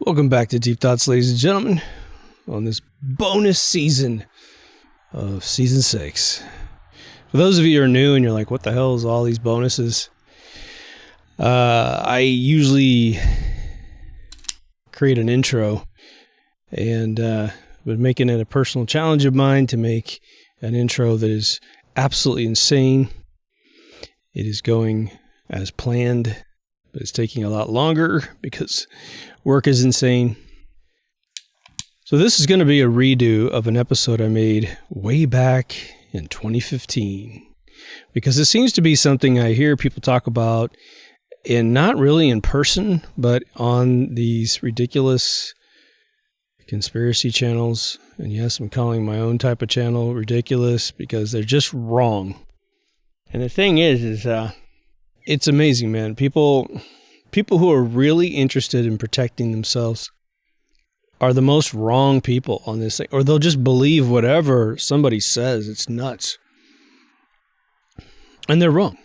Welcome back to Deep Thoughts, ladies and gentlemen, on this bonus season of Season 6. For those of you who are new and you're like, what the hell is all these bonuses? I usually create an intro, and been making it a personal challenge of mine to make an intro that is absolutely insane. It is going as planned, but it's taking a lot longer because work is insane. So this is going to be a redo of an episode I made way back in 2015, because it seems to be something I hear people talk about, and not really in person, but on these ridiculous conspiracy channels. And yes, I'm calling my own type of channel ridiculous because they're just wrong. And the thing is it's amazing, man. People who are really interested in protecting themselves are the most wrong people on this thing, or they'll just believe whatever somebody says. It's nuts. And they're wrong.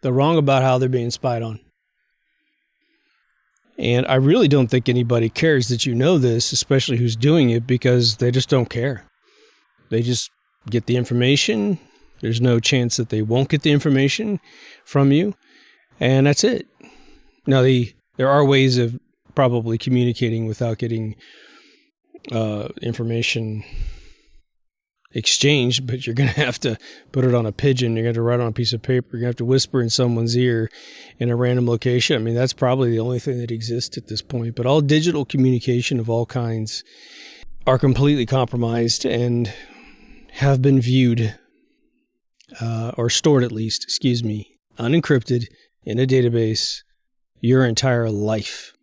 They're wrong about how they're being spied on. And I really don't think anybody cares that you know this, especially who's doing it, because they just don't care. They just get the information. There's no chance that they won't get the information from you. And that's it. Now, there are ways of probably communicating without getting information exchanged, but you're going to have to put it on a pigeon. You're going to write it on a piece of paper. You're going to have to whisper in someone's ear in a random location. I mean, that's probably the only thing that exists at this point. But all digital communication of all kinds are completely compromised and have been viewed, or stored at least, unencrypted in a database your entire life.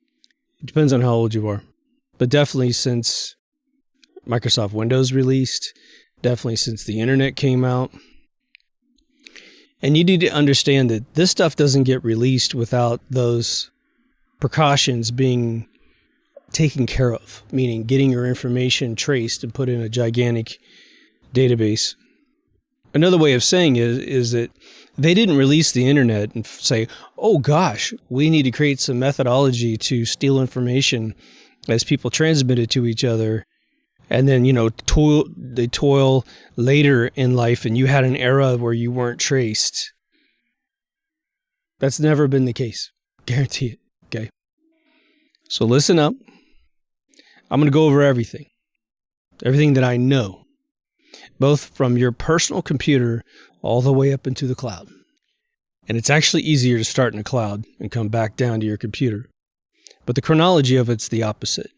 It depends on how old you are. But definitely since Microsoft Windows released, definitely since the internet came out. And you need to understand that this stuff doesn't get released without those precautions being taken care of, meaning getting your information traced and put in a gigantic database. Another way of saying it is that they didn't release the internet and say, oh gosh, we need to create some methodology to steal information as people transmit it to each other. And then, they toil later in life and you had an era where you weren't traced. That's never been the case. Guarantee it. Okay. So listen up. I'm going to go over everything that I know, both from your personal computer all the way up into the cloud. And it's actually easier to start in the cloud and come back down to your computer. But the chronology of it's the opposite.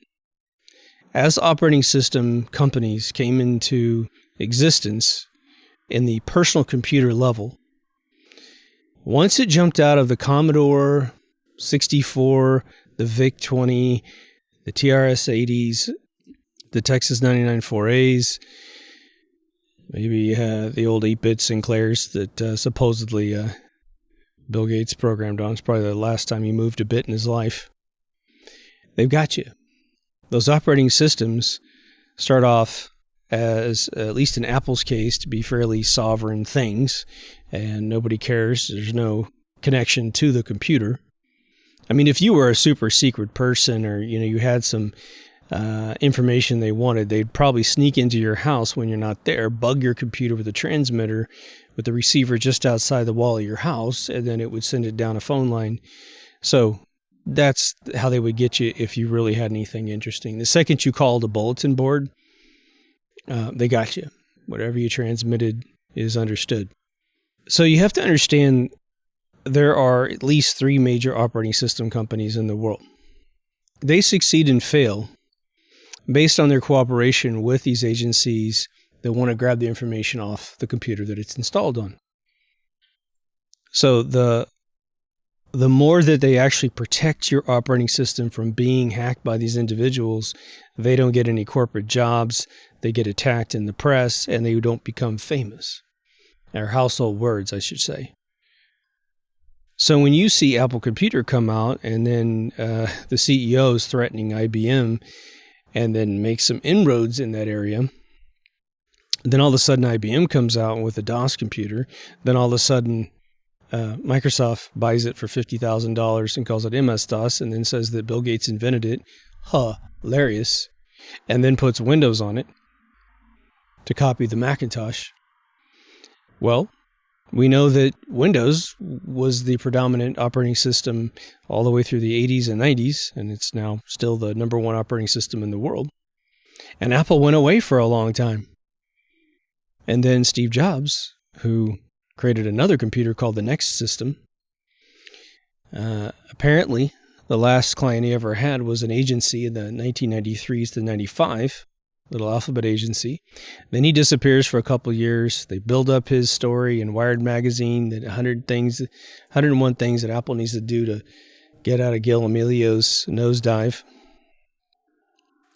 As operating system companies came into existence in the personal computer level, once it jumped out of the Commodore 64, the VIC-20, the TRS-80s, the Texas 99.4As, maybe the old 8-bit Sinclairs that supposedly Bill Gates programmed on. It's probably the last time he moved a bit in his life. They've got you. Those operating systems start off as, at least in Apple's case, to be fairly sovereign things, and nobody cares. There's no connection to the computer. I mean, if you were a super secret person, or you had some information they wanted, they'd probably sneak into your house when you're not there, bug your computer with a transmitter with the receiver just outside the wall of your house, and then it would send it down a phone line. So that's how they would get you if you really had anything interesting. The second you called a bulletin board, they got you. Whatever you transmitted is understood. So you have to understand there are at least 3 major operating system companies in the world. They succeed and fail based on their cooperation with these agencies that want to grab the information off the computer that it's installed on. So the more that they actually protect your operating system from being hacked by these individuals, they don't get any corporate jobs, they get attacked in the press, and they don't become famous. Or household words, I should say. So when you see Apple Computer come out, and then the CEO is threatening IBM, and then make some inroads in that area, then all of a sudden IBM comes out with a DOS computer, then all of a sudden Microsoft buys it for $50,000 and calls it MS-DOS and then says that Bill Gates invented it. Hilarious. And then puts Windows on it to copy the Macintosh. Well, we know that Windows was the predominant operating system all the way through the 80s and 90s, and it's now still the number one operating system in the world. And Apple went away for a long time. And then Steve Jobs, who created another computer called the Next System, apparently the last client he ever had was an agency in the 1993s to 95, little alphabet agency. Then he disappears for a couple of years. They build up his story in Wired magazine that 101 things that Apple needs to do to get out of Gil Amelio's nosedive.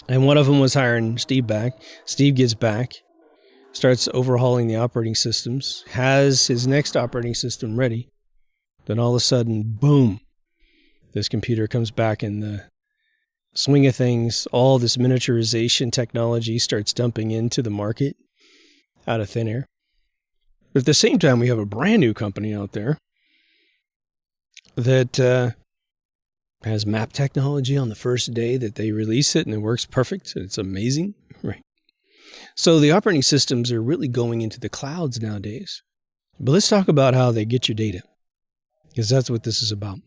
And one of them was hiring Steve back. Steve gets back, starts overhauling the operating systems, has his next operating system ready. Then all of a sudden, boom, this computer comes back in the swing of things. All this miniaturization technology starts dumping into the market out of thin air. But at the same time, we have a brand new company out there that has map technology on the first day that they release it, and it works perfect. It's amazing, right? So the operating systems are really going into the clouds nowadays. But let's talk about how they get your data, because that's what this is about.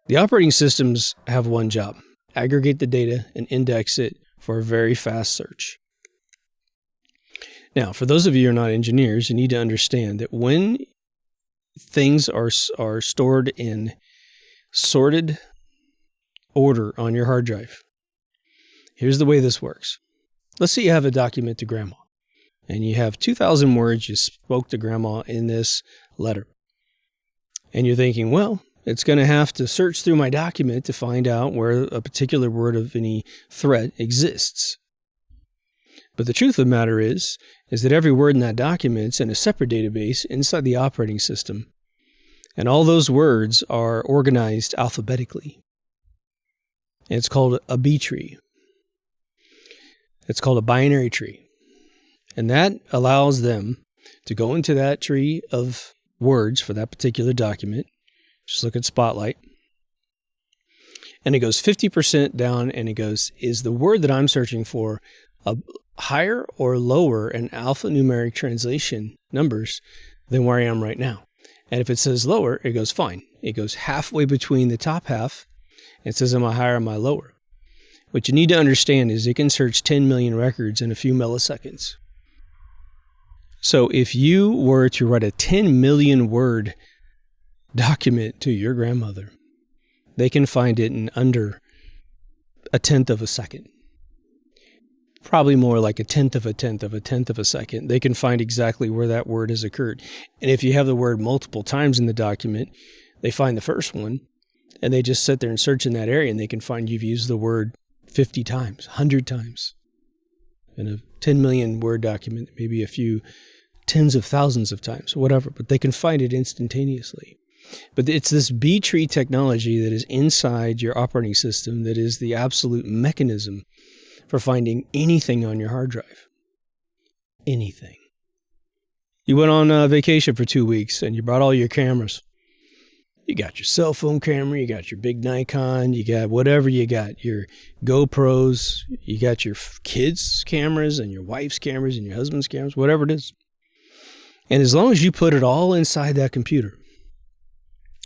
The operating systems have one job: aggregate the data and index it for a very fast search. Now, for those of you who are not engineers, you need to understand that when things are stored in sorted order on your hard drive, here's the way this works. Let's say you have a document to grandma, and you have 2,000 words you spoke to grandma in this letter. And you're thinking, well, it's going to have to search through my document to find out where a particular word of any threat exists. But the truth of the matter is that every word in that document is in a separate database inside the operating system. And all those words are organized alphabetically. And it's called a B tree. It's called a binary tree. And that allows them to go into that tree of words for that particular document. Just look at Spotlight. And it goes 50% down, and it goes, is the word that I'm searching for a higher or lower in alphanumeric translation numbers than where I am right now? And if it says lower, it goes fine. It goes halfway between the top half. It says, am I higher or am I lower? What you need to understand is it can search 10 million records in a few milliseconds. So if you were to write a 10 million word document to your grandmother, they can find it in under a tenth of a second. Probably more like a tenth of a second. They can find exactly where that word has occurred. And if you have the word multiple times in the document, they find the first one, and they just sit there and search in that area, and they can find you've used the word 50 times, 100 times. In a 10 million word document, maybe a few tens of thousands of times, whatever, but they can find it instantaneously. But it's this B tree technology that is inside your operating system that is the absolute mechanism for finding anything on your hard drive. Anything. You went on vacation for 2 weeks and you brought all your cameras. You got your cell phone camera, you got your big Nikon, you got whatever you got, your GoPros, you got your kids' cameras and your wife's cameras and your husband's cameras, whatever it is. And as long as you put it all inside that computer,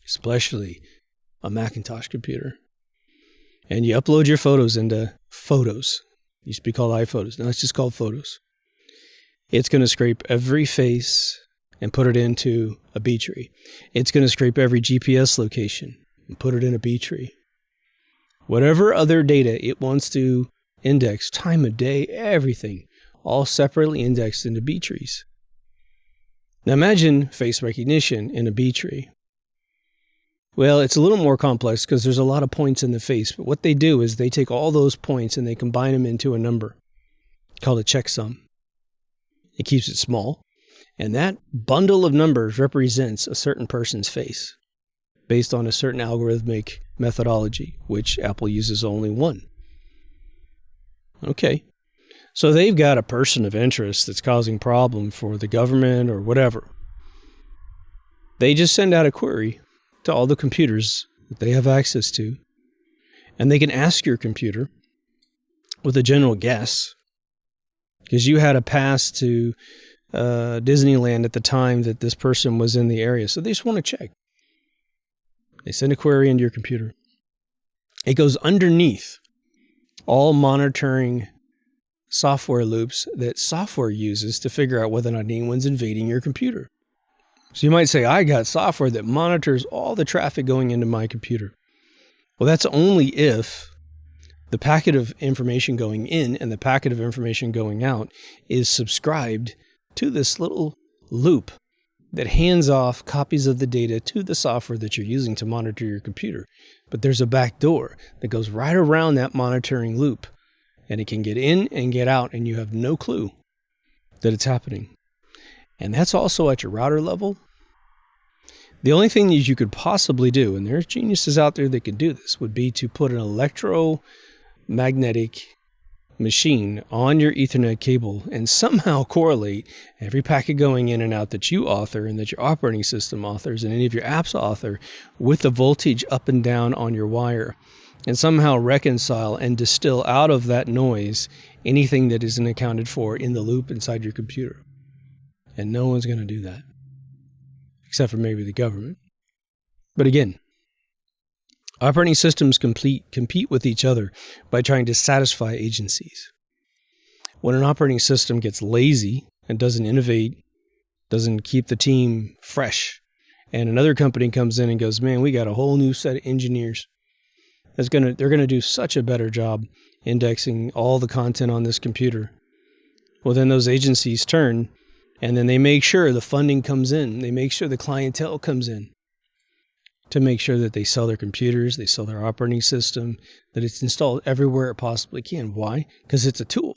especially a Macintosh computer, and you upload your photos into Photos, it used to be called iPhotos, now it's just called Photos, it's going to scrape every face and put it into a B tree. It's going to scrape every GPS location and put it in a B tree. Whatever other data it wants to index, time of day, everything, all separately indexed into B trees. Now imagine face recognition in a B tree. Well, it's a little more complex because there's a lot of points in the face, but what they do is they take all those points and they combine them into a number called a checksum. It keeps it small. And that bundle of numbers represents a certain person's face based on a certain algorithmic methodology, which Apple uses only one. Okay. So they've got a person of interest that's causing problem for the government or whatever. They just send out a query to all the computers that they have access to, and they can ask your computer with a general guess, because you had a pass to Disneyland at the time that this person was in the area. So they just want to check. They send a query into your computer. It goes underneath all monitoring software loops that software uses to figure out whether or not anyone's invading your computer. So you might say, I got software that monitors all the traffic going into my computer. Well, that's only if the packet of information going in and the packet of information going out is subscribed to this little loop that hands off copies of the data to the software that you're using to monitor your computer. But there's a back door that goes right around that monitoring loop, and it can get in and get out, and you have no clue that it's happening. And that's also at your router level. The only thing that you could possibly do, and there's geniuses out there that could do this, would be to put an electromagnetic machine on your Ethernet cable and somehow correlate every packet going in and out that you author and that your operating system authors and any of your apps author with the voltage up and down on your wire, and somehow reconcile and distill out of that noise anything that isn't accounted for in the loop inside your computer. And no one's going to do that, except for maybe the government. But again, operating systems compete with each other by trying to satisfy agencies. When an operating system gets lazy and doesn't innovate, doesn't keep the team fresh, and another company comes in and goes, man, we got a whole new set of engineers. They're going to do such a better job indexing all the content on this computer. Well, then those agencies turn, and then they make sure the funding comes in. They make sure the clientele comes in to make sure that they sell their computers, they sell their operating system, that it's installed everywhere it possibly can. Why? Because it's a tool.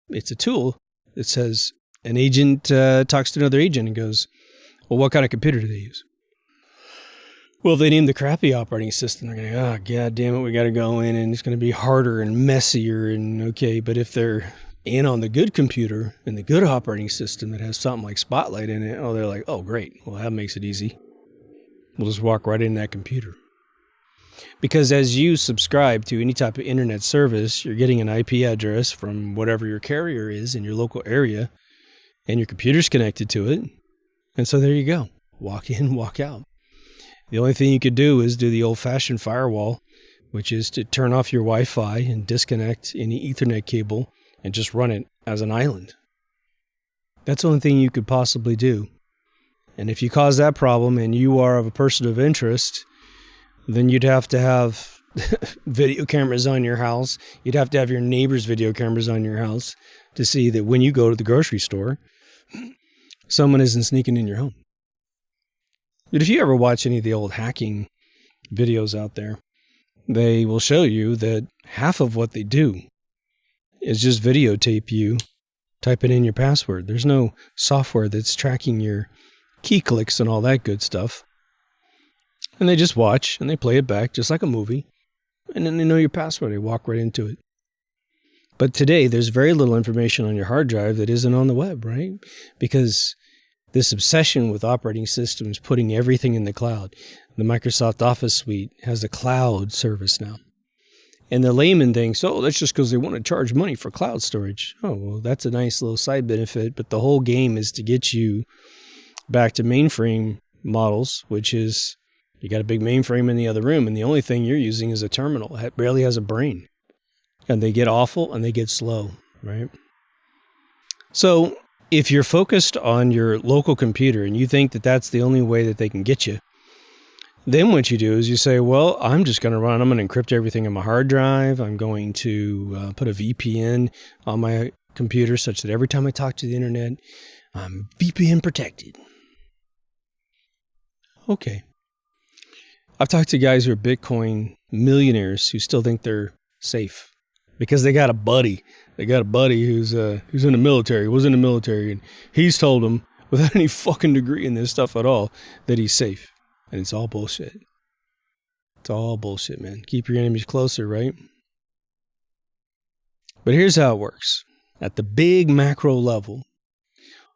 It's a tool that says an agent talks to another agent and goes, well, what kind of computer do they use? Well, if they name the crappy operating system, they're going to, oh, God damn it, we got to go in and it's going to be harder and messier and okay. But if they're in on the good computer and the good operating system that has something like Spotlight in it, oh, they're like, oh, great. Well, that makes it easy. We'll just walk right in that computer. Because as you subscribe to any type of internet service, you're getting an IP address from whatever your carrier is in your local area, and your computer's connected to it. And so there you go. Walk in, walk out. The only thing you could do is do the old-fashioned firewall, which is to turn off your Wi-Fi and disconnect any Ethernet cable and just run it as an island. That's the only thing you could possibly do. And if you cause that problem and you are of a person of interest, then you'd have to have video cameras on your house. You'd have to have your neighbor's video cameras on your house to see that when you go to the grocery store, someone isn't sneaking in your home. But if you ever watch any of the old hacking videos out there, they will show you that half of what they do is just videotape you typing in your password. There's no software that's tracking your key clicks and all that good stuff. And they just watch and they play it back just like a movie. And then they know your password. They walk right into it. But today, there's very little information on your hard drive that isn't on the web, right? Because this obsession with operating systems, putting everything in the cloud. The Microsoft Office suite has a cloud service now. And the layman thinks, oh, that's just because they want to charge money for cloud storage. Oh, well, that's a nice little side benefit. But the whole game is to get you back to mainframe models, which is you got a big mainframe in the other room, and the only thing you're using is a terminal. It barely has a brain. And they get awful and they get slow, right? So if you're focused on your local computer and you think that that's the only way that they can get you, then what you do is you say, well, I'm going to encrypt everything in my hard drive. I'm going to put a VPN on my computer such that every time I talk to the internet, I'm VPN protected. Okay. I've talked to guys who are Bitcoin millionaires who still think they're safe because they got a buddy. They got a buddy who's in the military, was in the military, and he's told them without any fucking degree in this stuff at all that he's safe. And it's all bullshit. It's all bullshit, man. Keep your enemies closer, right? But here's how it works. At the big macro level,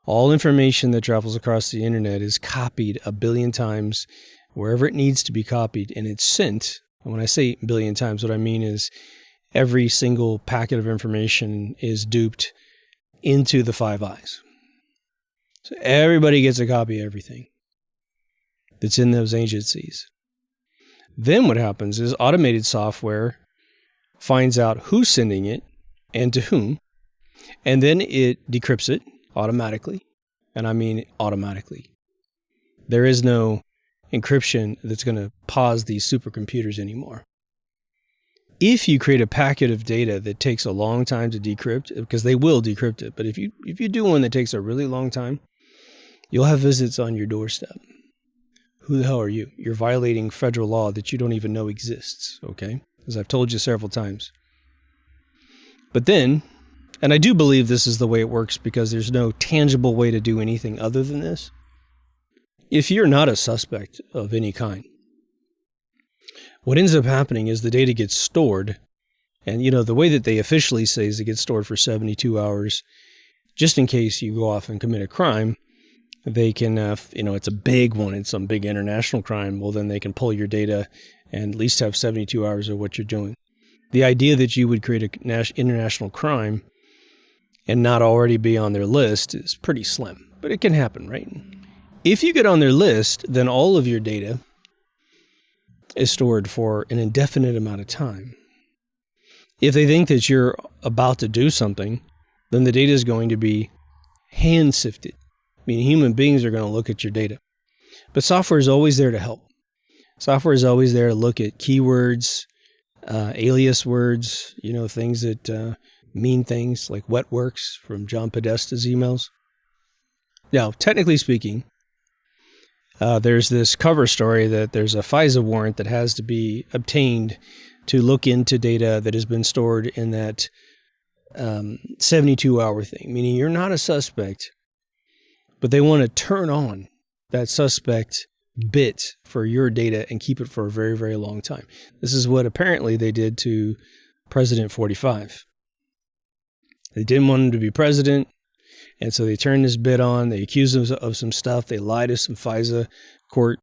All information that travels across the internet is copied a billion times wherever it needs to be copied, and it's sent. And when I say a billion times, what I mean is every single packet of information is duped into the Five Eyes. So everybody gets a copy of everything that's in those agencies. Then what happens is automated software finds out who's sending it and to whom, and then it decrypts it automatically. And I mean automatically. There is no encryption that's going to pause these supercomputers anymore. If you create a packet of data that takes a long time to decrypt, because they will decrypt it, but if you do one that takes a really long time, you'll have visits on your doorstep. Who the hell are you? You're violating federal law that you don't even know exists, okay? As I've told you several times. But then, and I do believe this is the way it works because there's no tangible way to do anything other than this. If you're not a suspect of any kind, what ends up happening is the data gets stored. And, the way that they officially say is it gets stored for 72 hours, just in case you go off and commit a crime. They can, it's a big one, it's some big international crime. Well, then they can pull your data and at least have 72 hours of what you're doing. The idea that you would create an international crime and not already be on their list is pretty slim, but it can happen, right? If you get on their list, then all of your data is stored for an indefinite amount of time. If they think that you're about to do something, then the data is going to be hand sifted, meaning human beings are going to look at your data. But software is always there to help. Software is always there to look at keywords, alias words, things that mean things like wet works from John Podesta's emails. Now, technically speaking, there's this cover story that there's a FISA warrant that has to be obtained to look into data that has been stored in that 72-hour thing, meaning you're not a suspect, but they want to turn on that suspect bit for your data and keep it for a very, very long time. This is what apparently they did to President 45. They didn't want him to be president, and so they turned this bit on. They accused him of some stuff. They lied to some FISA court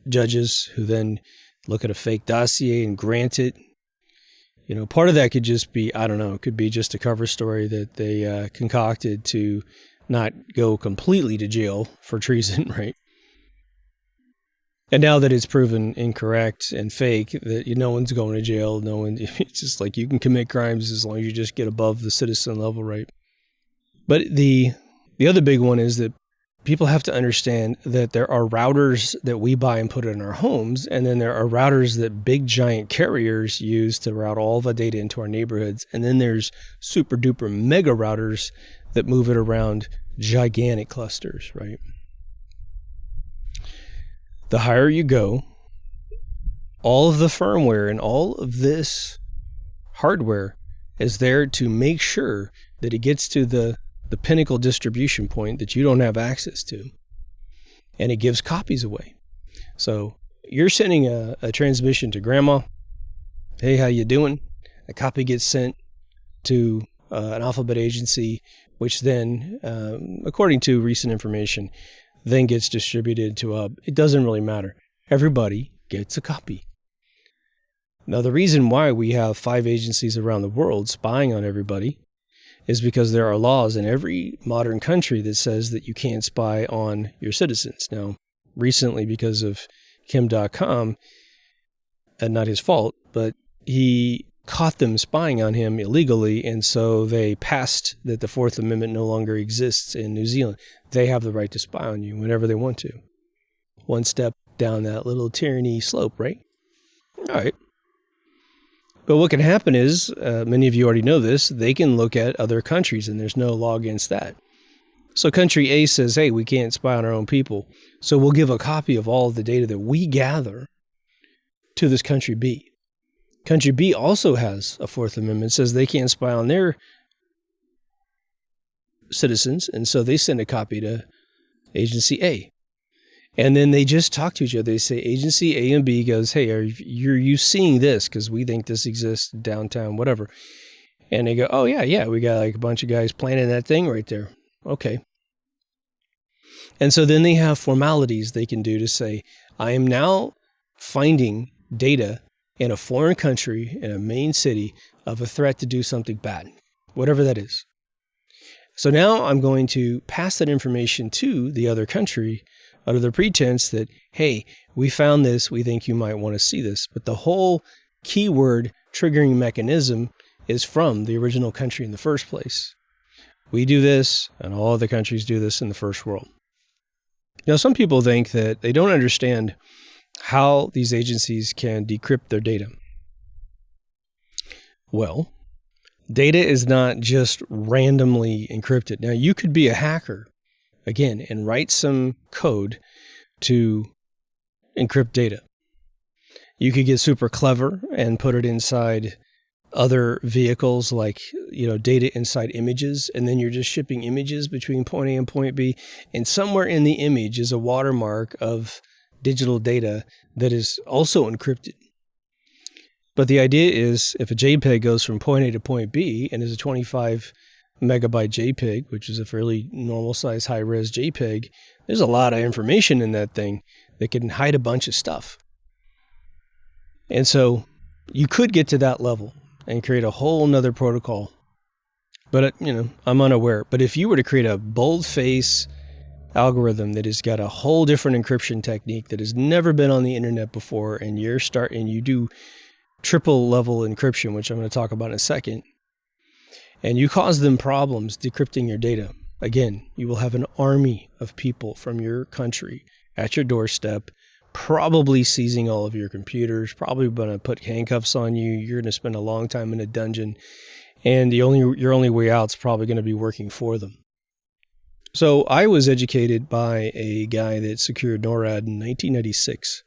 judges who then look at a fake dossier and grant it. Part of that could just be, I don't know, it could be just a cover story that they concocted to not go completely to jail for treason, right? And now that it's proven incorrect and fake, that no one's going to jail, it's just like you can commit crimes as long as you just get above the citizen level, right? But the other big one is that people have to understand that there are routers that we buy and put in our homes, and then there are routers that big giant carriers use to route all the data into our neighborhoods, and then there's super duper mega routers that move it around gigantic clusters, right? The higher you go, all of the firmware and all of this hardware is there to make sure that it gets to the pinnacle distribution point that you don't have access to. And it gives copies away. So you're sending a transmission to grandma. Hey, how you doing? A copy gets sent to an alphabet agency, which then, according to recent information, then gets distributed to a, it doesn't really matter. Everybody gets a copy. Now, the reason why we have 5 agencies around the world spying on everybody is because there are laws in every modern country that says that you can't spy on your citizens. Now, recently, because of Kim.com, and not his fault, but he caught them spying on him illegally, and so they passed that the Fourth Amendment no longer exists in New Zealand. They have the right to spy on you whenever they want to. One step down that little tyranny slope, right? All right. But what can happen is, many of you already know this, they can look at other countries, and there's no law against that. So country A says, hey, we can't spy on our own people, so we'll give a copy of all of the data that we gather to this country B. Country B also has a Fourth Amendment, says they can't spy on their citizens, and so they send a copy to Agency A. And then they just talk to each other. They say, Agency A and B goes, hey, are you seeing this? Because we think this exists downtown, whatever. And they go, oh, yeah, we got like a bunch of guys planning that thing right there. Okay. And so then they have formalities they can do to say, I am now finding data in a foreign country, in a main city, of a threat to do something bad, whatever that is. So now I'm going to pass that information to the other country under the pretense that, hey, we found this, we think you might want to see this. But the whole keyword triggering mechanism is from the original country in the first place. We do this, and all other countries do this in the first world. Now, some people think that they don't understand how these agencies can decrypt their data. Well, data is not just randomly encrypted. Now, you could be a hacker, again, and write some code to encrypt data. You could get super clever and put it inside other vehicles, like, data inside images, and then you're just shipping images between point A and point B, and somewhere in the image is a watermark of digital data that is also encrypted. But the idea is, if a JPEG goes from point A to point B and is a 25 megabyte JPEG, which is a fairly normal size high-res JPEG, there's a lot of information in that thing that can hide a bunch of stuff. And so you could get to that level and create a whole nother protocol. But, I'm unaware. But if you were to create a boldface algorithm that has got a whole different encryption technique that has never been on the internet before, and you do triple level encryption, which I'm going to talk about in a second, and you cause them problems decrypting your data, again, you will have an army of people from your country at your doorstep, probably seizing all of your computers, probably going to put handcuffs on you. You're going to spend a long time in a dungeon, and your only way out is probably going to be working for them. So I was educated by a guy that secured NORAD in 1996.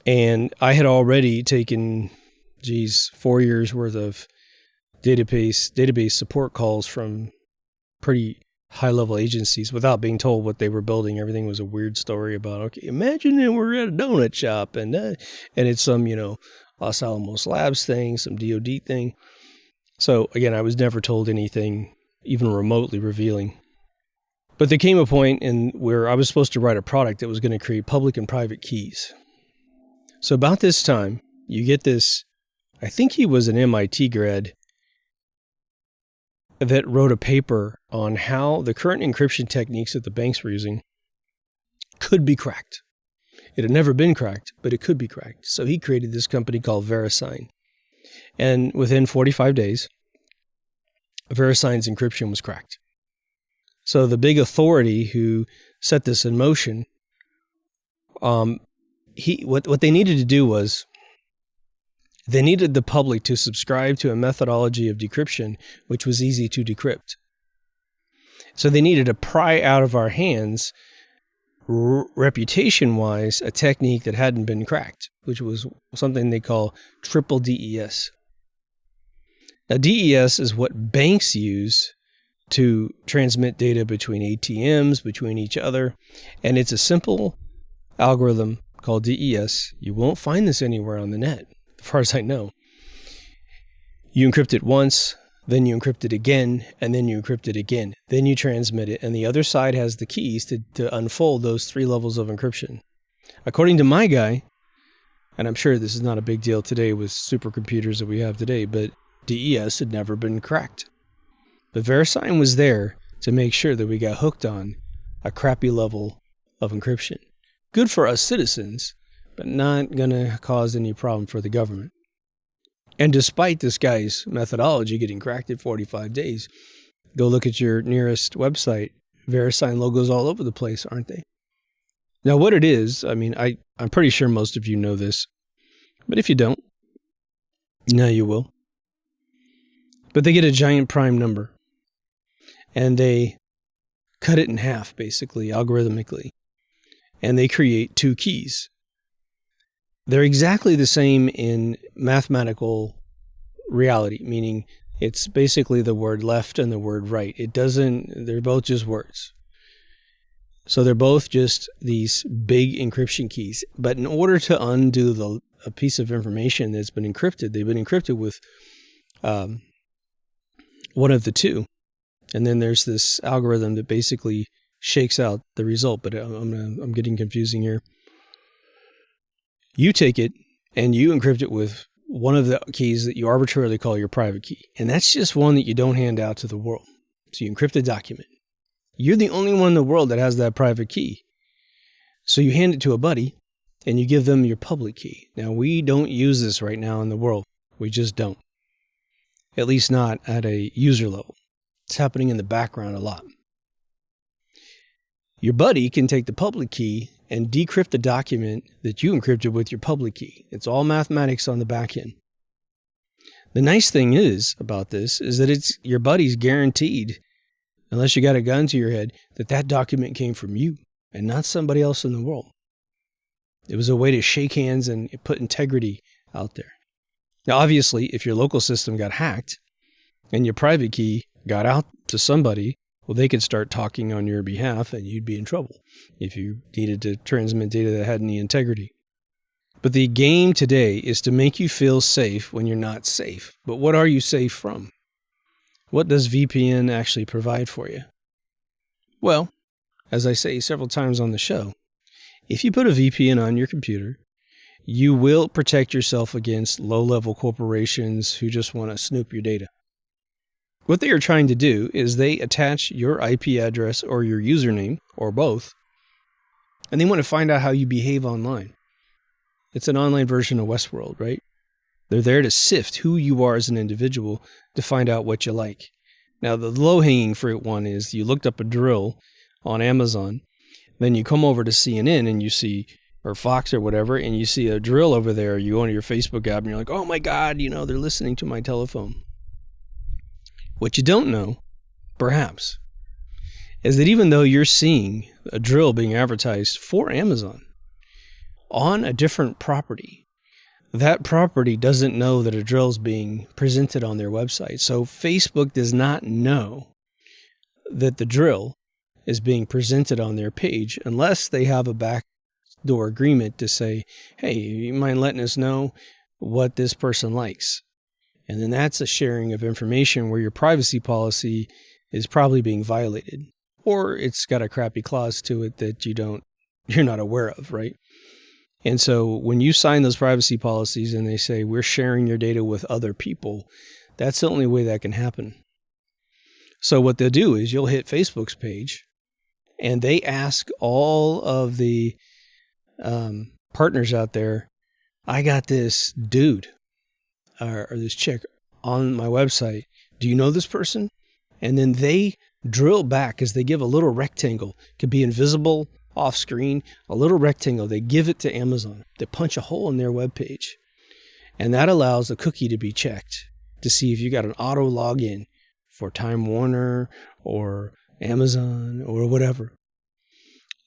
And I had already taken, 4 years worth of database support calls from pretty high-level agencies without being told what they were building. Everything was a weird story about, okay, imagine that we're at a donut shop and it's some, Los Alamos Labs thing, some DOD thing. So again, I was never told anything even remotely revealing. But there came a point where I was supposed to write a product that was going to create public and private keys. So about this time, you get this, I think he was an MIT grad, that wrote a paper on how the current encryption techniques that the banks were using could be cracked. It had never been cracked, but it could be cracked. So he created this company called VeriSign. And within 45 days, VeriSign's encryption was cracked. So the big authority who set this in motion, what they needed to do was, they needed the public to subscribe to a methodology of decryption which was easy to decrypt. So they needed to pry out of our hands, reputation-wise, a technique that hadn't been cracked, which was something they call triple DES. Now, DES is what banks use to transmit data between ATMs, between each other, and it's a simple algorithm called DES. You won't find this anywhere on the net, as far as I know. You encrypt it once, then you encrypt it again, and then you encrypt it again. Then you transmit it, and the other side has the keys to unfold those 3 levels of encryption. According to my guy, and I'm sure this is not a big deal today with supercomputers that we have today, but DES had never been cracked. But VeriSign was there to make sure that we got hooked on a crappy level of encryption. Good for us citizens, but not going to cause any problem for the government. And despite this guy's methodology getting cracked in 45 days, go look at your nearest website. VeriSign logos all over the place, aren't they? Now, what it is, I'm pretty sure most of you know this, but if you don't, now you will. But they get a giant prime number, and they cut it in half, basically, algorithmically, and they create 2 keys. They're exactly the same in mathematical reality, meaning it's basically the word left and the word right. They're both just words. So they're both just these big encryption keys. But in order to undo a piece of information that's been encrypted, they've been encrypted with one of the 2. And then there's this algorithm that basically shakes out the result, but I'm getting confusing here. You take it and you encrypt it with one of the keys that you arbitrarily call your private key. And that's just one that you don't hand out to the world. So you encrypt a document. You're the only one in the world that has that private key. So you hand it to a buddy and you give them your public key. Now, we don't use this right now in the world. We just don't. At least not at a user level. It's happening in the background a lot. Your buddy can take the public key and decrypt the document that you encrypted with your public key. It's all mathematics on the back end. The nice thing is about this is that it's your buddy's guaranteed, unless you got a gun to your head, that that document came from you and not somebody else in the world. It was a way to shake hands and put integrity out there. Now, obviously, if your local system got hacked and your private key got out to somebody, well, they could start talking on your behalf and you'd be in trouble if you needed to transmit data that had any integrity. But the game today is to make you feel safe when you're not safe. But what are you safe from? What does VPN actually provide for you? Well, as I say several times on the show, if you put a VPN on your computer, you will protect yourself against low-level corporations who just want to snoop your data. What they are trying to do is they attach your IP address or your username, or both, and they want to find out how you behave online. It's an online version of Westworld, right? They're there to sift who you are as an individual to find out what you like. Now, the low-hanging fruit one is you looked up a drill on Amazon, then you come over to CNN and you see, or Fox or whatever, and you see a drill over there. You go into your Facebook app and you're like, oh my God, they're listening to my telephone. What you don't know, perhaps, is that even though you're seeing a drill being advertised for Amazon on a different property, that property doesn't know that a drill is being presented on their website. So Facebook does not know that the drill is being presented on their page unless they have a backdoor agreement to say, hey, you mind letting us know what this person likes? And then that's a sharing of information where your privacy policy is probably being violated, or it's got a crappy clause to it that you're not aware of, right? And so when you sign those privacy policies and they say we're sharing your data with other people, that's the only way that can happen. So what they'll do is you'll hit Facebook's page and they ask all of the partners out there, I got this dude or this chick on my website. Do you know this person? And then they drill back as they give a little rectangle. It could be invisible off screen, a little rectangle. They give it to Amazon. They punch a hole in their webpage. And that allows the cookie to be checked to see if you got an auto login for Time Warner or Amazon or whatever.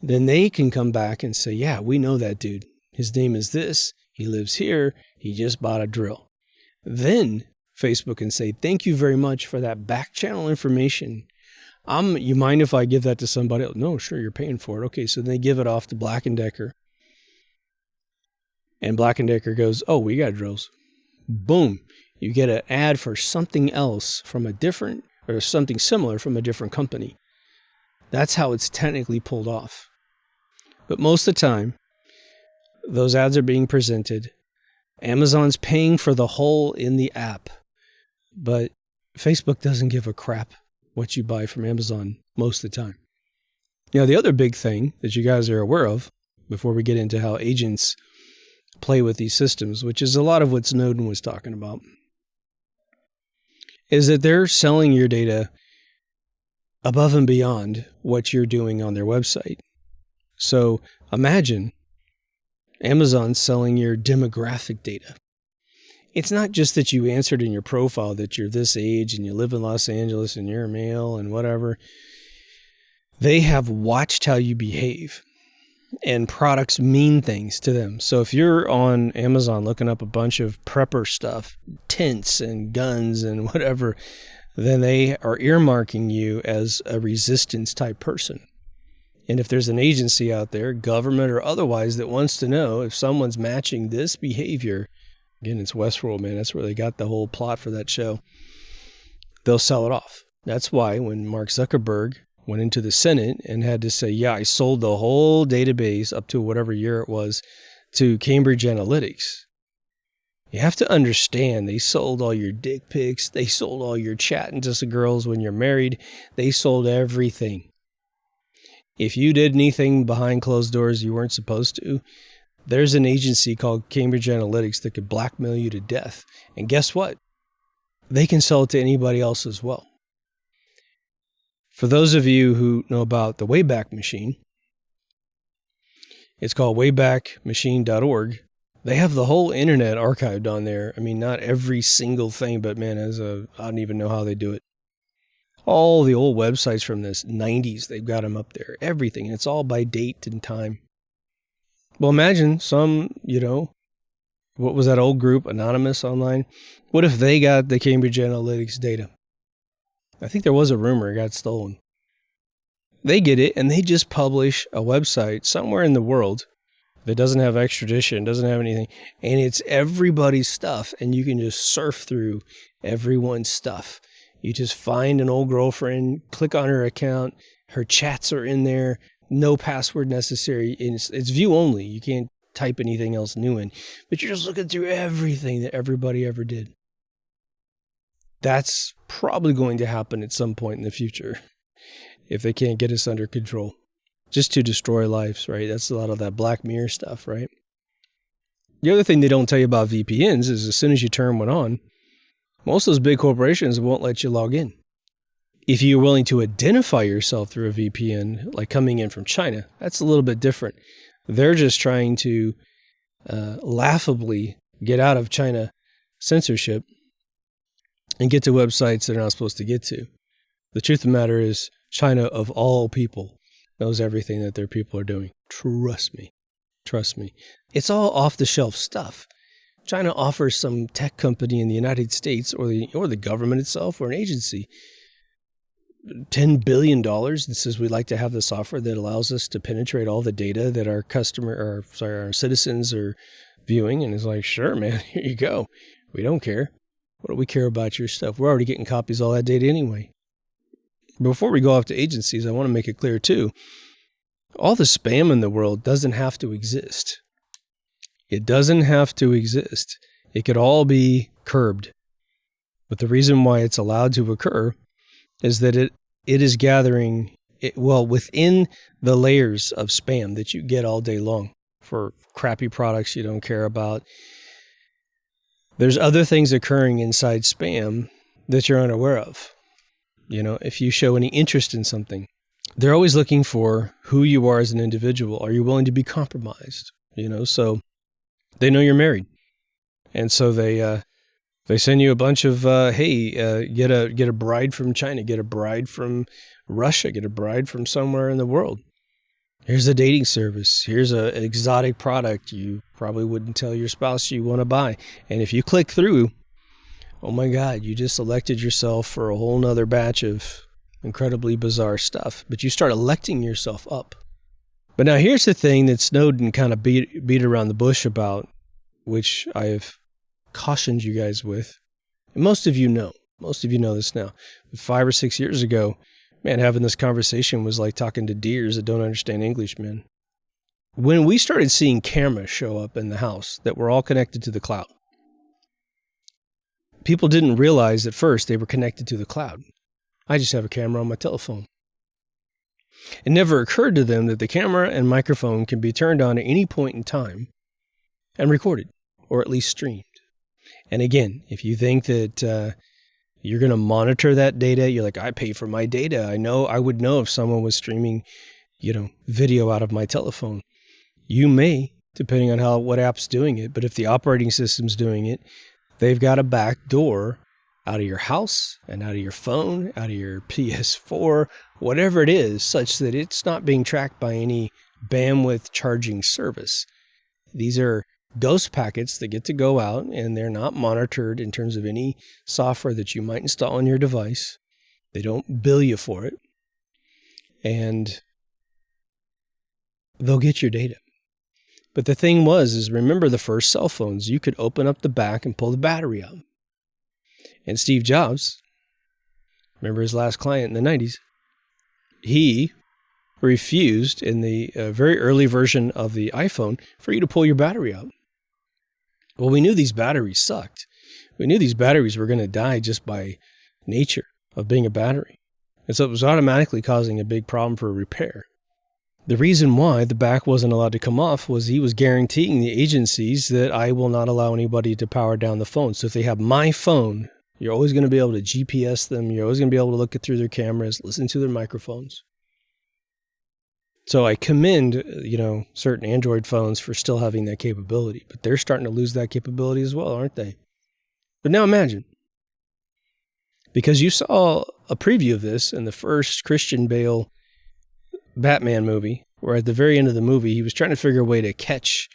Then they can come back and say, yeah, we know that dude. His name is this. He lives here. He just bought a drill. Then Facebook can say, thank you very much for that back channel information. You mind if I give that to somebody else? No, sure, you're paying for it. Okay, so they give it off to Black & Decker. And Black & Decker goes, oh, we got drills. Boom. You get an ad for something else from a different, or something similar from a different company. That's how it's technically pulled off. But most of the time, those ads are being presented. Amazon's paying for the hole in the app, but Facebook doesn't give a crap what you buy from Amazon most of the time. Now, the other big thing that you guys are aware of, before we get into how agents play with these systems, which is a lot of what Snowden was talking about, is that they're selling your data above and beyond what you're doing on their website. So imagine Amazon selling your demographic data. It's not just that you answered in your profile that you're this age and you live in Los Angeles and you're a male and whatever. They have watched how you behave, and products mean things to them. So if you're on Amazon looking up a bunch of prepper stuff, tents and guns and whatever, then they are earmarking you as a resistance type person. And if there's an agency out there, government or otherwise, that wants to know if someone's matching this behavior, again, it's Westworld, man. That's where they got the whole plot for that show. They'll sell it off. That's why when Mark Zuckerberg went into the Senate and had to say, yeah, I sold the whole database up to whatever year it was to Cambridge Analytics. You have to understand, they sold all your dick pics. They sold all your chatting to some girls when you're married. They sold everything. If you did anything behind closed doors you weren't supposed to, there's an agency called Cambridge Analytics that could blackmail you to death. And guess what? They can sell it to anybody else as well. For those of you who know about the Wayback Machine, it's called waybackmachine.org. They have the whole internet archived on there. I mean, not every single thing, but man, I don't even know how they do it. All the old websites from the 90s, they've got them up there. Everything. And it's all by date and time. Well, imagine some, what was that old group, Anonymous Online? What if they got the Cambridge Analytics data? I think there was a rumor it got stolen. They get it, and they just publish a website somewhere in the world that doesn't have extradition, doesn't have anything, and it's everybody's stuff, and you can just surf through everyone's stuff. You just find an old girlfriend, click on her account, her chats are in there, no password necessary, and it's view only. You can't type anything else new in, but you're just looking through everything that everybody ever did. That's probably going to happen at some point in the future if they can't get us under control, just to destroy lives, right? That's a lot of that Black Mirror stuff, right? The other thing they don't tell you about VPNs is as soon as you turn one on, most of those big corporations won't let you log in. If you're willing to identify yourself through a VPN, like coming in from China, that's a little bit different. They're just trying to laughably get out of China censorship and get to websites they're not supposed to get to. The truth of the matter is, China, of all people, knows everything that their people are doing. Trust me. Trust me. It's all off-the-shelf stuff. China offers some tech company in the United States or the government itself or an agency $10 billion and says we'd like to have the software that allows us to penetrate all the data that our citizens are viewing. And it's like, sure, man, here you go. We don't care. What do we care about your stuff? We're already getting copies of all that data anyway. Before we go off to agencies, I want to make it clear too, all the spam in the world doesn't have to exist. It doesn't have to exist. It could all be curbed. But the reason why it's allowed to occur is that it is gathering, within the layers of spam that you get all day long for crappy products you don't care about. There's other things occurring inside spam that you're unaware of. If you show any interest in something, they're always looking for who you are as an individual. Are you willing to be compromised? So they know you're married. And so they send you a bunch of, get a bride from China, get a bride from Russia, get a bride from somewhere in the world. Here's a dating service. Here's an exotic product you probably wouldn't tell your spouse you want to buy. And if you click through, oh my God, you just elected yourself for a whole nother batch of incredibly bizarre stuff. But you start electing yourself up. But now here's the thing that Snowden kind of beat around the bush about, which I have cautioned you guys with. And most of you know this now. But 5 or 6 years ago, man, having this conversation was like talking to deers that don't understand English, man. When we started seeing cameras show up in the house that were all connected to the cloud, people didn't realize at first they were connected to the cloud. I just have a camera on my telephone. It never occurred to them that the camera and microphone can be turned on at any point in time and recorded, or at least streamed. And again, if you think that you're going to monitor that data, you're like, I pay for my data. I would know if someone was streaming, video out of my telephone. You may, depending on what app's doing it, but if the operating system's doing it, they've got a back door out of your house and out of your phone, out of your PS4, whatever it is, such that it's not being tracked by any bandwidth charging service. These are ghost packets that get to go out, and they're not monitored in terms of any software that you might install on your device. They don't bill you for it. And they'll get your data. But the thing is remember the first cell phones, you could open up the back and pull the battery out. And Steve Jobs, remember his last client in the 90s, he refused in the very early version of the iPhone for you to pull your battery out. Well, we knew these batteries sucked. We knew these batteries were going to die just by nature of being a battery. And so it was automatically causing a big problem for repair. The reason why the back wasn't allowed to come off was he was guaranteeing the agencies that I will not allow anybody to power down the phone. So if they have my phone, you're always going to be able to GPS them. You're always going to be able to look it through their cameras, listen to their microphones. So I commend, certain Android phones for still having that capability, but they're starting to lose that capability as well, aren't they? But now imagine, because you saw a preview of this in the first Christian Bale Batman movie, where at the very end of the movie, he was trying to figure a way to catch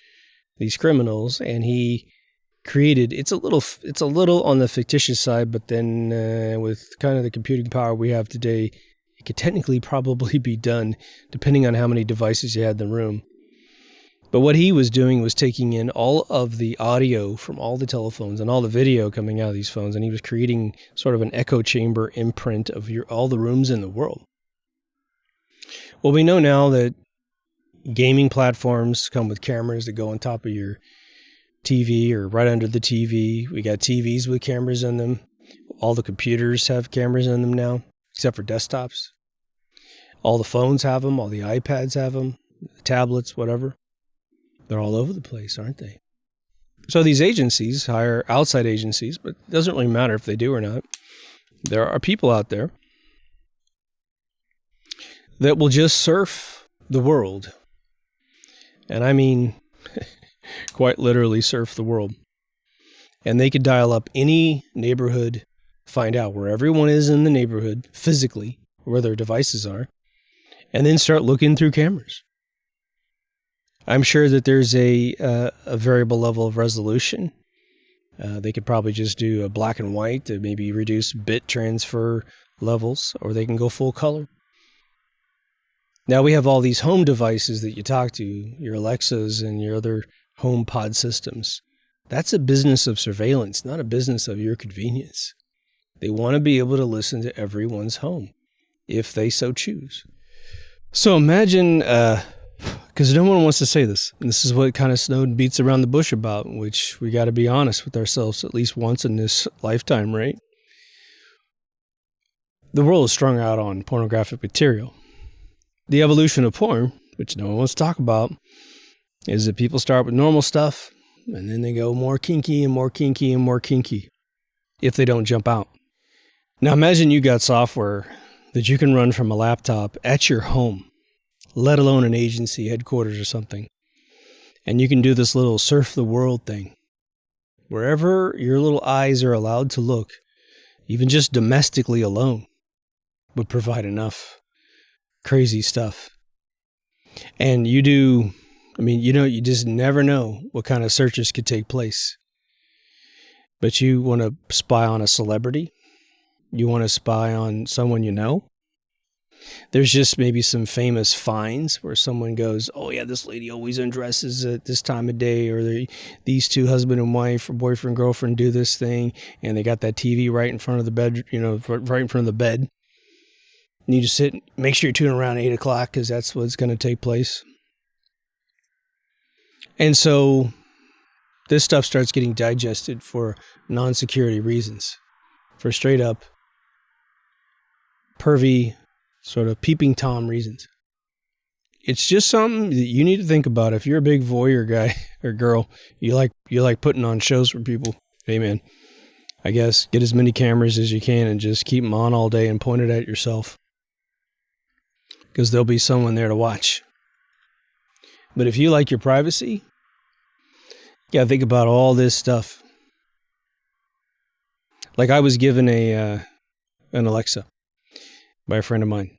these criminals, and he created, it's a little on the fictitious side, but then with kind of the computing power we have today, it could technically probably be done depending on how many devices you had in the room. But what he was doing was taking in all of the audio from all the telephones and all the video coming out of these phones, and he was creating sort of an echo chamber imprint of all the rooms in the world. Well, we know now that gaming platforms come with cameras that go on top of your TV or right under the TV. We got TVs with cameras in them. All the computers have cameras in them now, except for desktops. All the phones have them. All the iPads have them. Tablets, whatever. They're all over the place, aren't they? So these agencies hire outside agencies, but it doesn't really matter if they do or not. There are people out there that will just surf the world. And I mean, quite literally surf the world. And they could dial up any neighborhood, find out where everyone is in the neighborhood physically, where their devices are, and then start looking through cameras. I'm sure that there's a variable level of resolution. They could probably just do a black and white to maybe reduce bit transfer levels, or they can go full color. Now we have all these home devices that you talk to, your Alexas and your other home pod systems. That's a business of surveillance, not a business of your convenience. They want to be able to listen to everyone's home, if they so choose. So imagine, because no one wants to say this, and this is what kind of Snowden beats around the bush about, which we got to be honest with ourselves at least once in this lifetime, right? The world is strung out on pornographic material. The evolution of porn, which no one wants to talk about, is that people start with normal stuff, and then they go more kinky and more kinky and more kinky, if they don't jump out. Now imagine you got software that you can run from a laptop at your home, let alone an agency headquarters or something. And you can do this little surf the world thing. Wherever your little eyes are allowed to look, even just domestically alone, would provide enough crazy stuff. And you just never know what kind of searches could take place. But you want to spy on a celebrity? You want to spy on someone you know? There's just maybe some famous finds where someone goes, oh yeah, this lady always undresses at this time of day, or these two husband and wife or boyfriend, girlfriend do this thing, and they got that TV right in front of the bed, right in front of the bed. And you just sit, make sure you're tuning around 8 o'clock because that's what's going to take place. And so this stuff starts getting digested for non-security reasons, for straight up pervy, sort of peeping Tom reasons. It's just something that you need to think about. If you're a big voyeur guy or girl, you like putting on shows for people. Hey man, I guess get as many cameras as you can and just keep them on all day and point it at yourself, because there'll be someone there to watch. But if you like your privacy, you gotta think about all this stuff. Like I was given an Alexa by a friend of mine.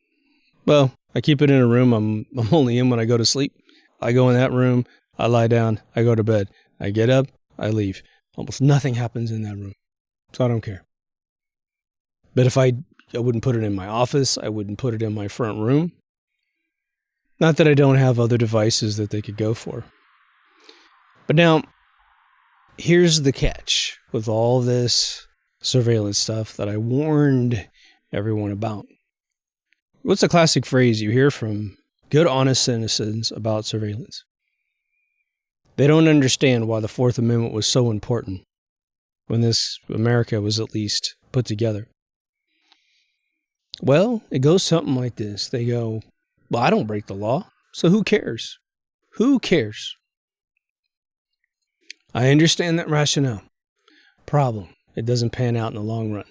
Well, I keep it in a room I'm only in when I go to sleep. I go in that room, I lie down, I go to bed. I get up, I leave. Almost nothing happens in that room. So I don't care. But if I wouldn't put it in my office, I wouldn't put it in my front room. Not that I don't have other devices that they could go for. But now, here's the catch with all this surveillance stuff that I warned everyone about. What's a classic phrase you hear from good, honest citizens about surveillance? They don't understand why the Fourth Amendment was so important when this America was at least put together. Well, it goes something like this. They go, well, I don't break the law, so who cares? Who cares? I understand that rationale. Problem, it doesn't pan out in the long run.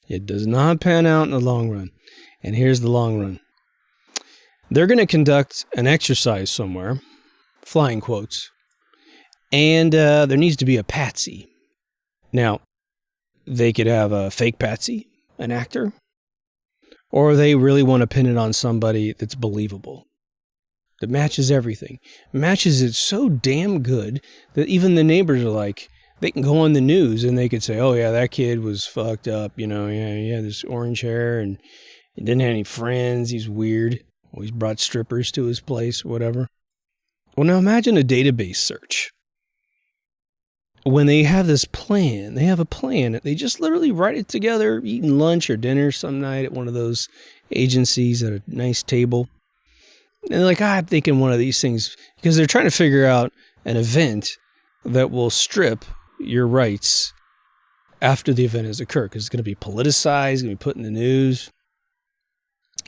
It does not pan out in the long run. And here's the long run. They're going to conduct an exercise somewhere, flying quotes, and there needs to be a patsy. Now, they could have a fake patsy, an actor, or they really want to pin it on somebody that's believable, that matches everything. Matches it so damn good that even the neighbors are like, they can go on the news and they could say, oh yeah, that kid was fucked up, you know, yeah, he had this orange hair and he didn't have any friends, he's weird, always brought strippers to his place, whatever. Well, now imagine a database search. When they have this plan, they have a plan. They just literally write it together, eating lunch or dinner some night at one of those agencies at a nice table. And they're like, I'm thinking one of these things, because they're trying to figure out an event that will strip your rights after the event has occurred, because it's going to be politicized, it's going to be put in the news.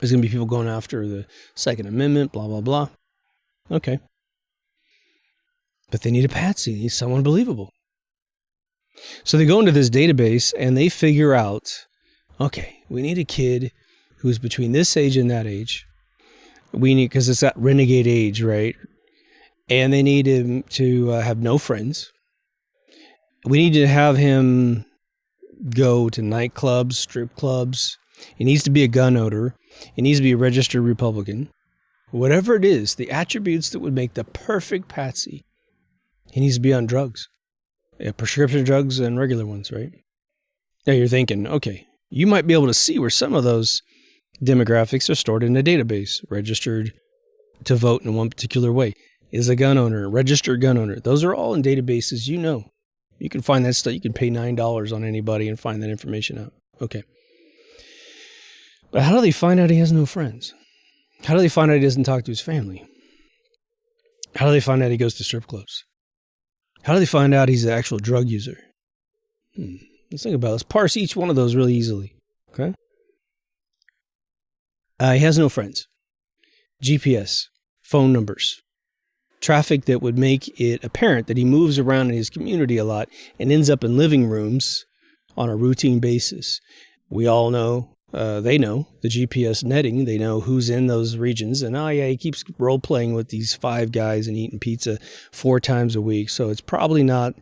There's going to be people going after the Second Amendment, blah, blah, blah. Okay. But they need a patsy, they need someone believable. So they go into this database and they figure out, okay, we need a kid who's between this age and that age. We need, because it's that renegade age, right? And they need him to have no friends. We need to have him go to nightclubs, strip clubs. He needs to be a gun owner. He needs to be a registered Republican. Whatever it is, the attributes that would make the perfect patsy. He needs to be on drugs. Yeah, prescription drugs and regular ones, right? Now you're thinking, okay, you might be able to see where some of those demographics are stored in a database, registered to vote in one particular way, is a gun owner, registered gun owner. Those are all in databases, you know. You can find that stuff. You can pay $9 on anybody and find that information out. Okay. But how do they find out he has no friends? How do they find out he doesn't talk to his family? How do they find out he goes to strip clubs? How do they find out he's an actual drug user? Let's think about it. Let's parse each one of those really easily. Okay. He has no friends. GPS, phone numbers, traffic that would make it apparent that he moves around in his community a lot and ends up in living rooms on a routine basis. We all know, they know the GPS netting. They know who's in those regions. And, oh, yeah, he keeps role-playing with these 5 guys and eating pizza 4 times a week. So it's probably not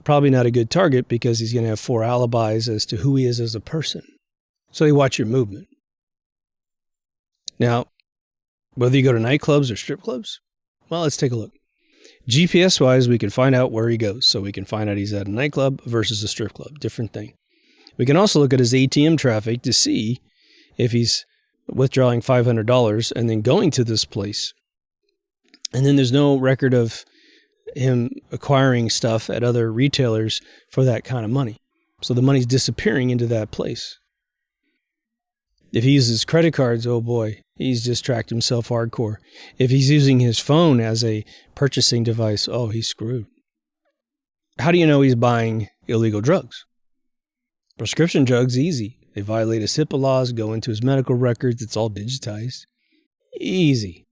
a good target, because he's going to have 4 alibis as to who he is as a person. So they watch your movement. Now, whether you go to nightclubs or strip clubs, well, let's take a look. GPS-wise, we can find out where he goes. So we can find out he's at a nightclub versus a strip club. Different thing. We can also look at his ATM traffic to see if he's withdrawing $500 and then going to this place. And then there's no record of him acquiring stuff at other retailers for that kind of money. So the money's disappearing into that place. If he uses credit cards, oh boy, he's just tracked himself hardcore. If he's using his phone as a purchasing device, oh, he's screwed. How do you know he's buying illegal drugs? Prescription drugs, easy. They violate his HIPAA laws, go into his medical records. It's all digitized. Easy.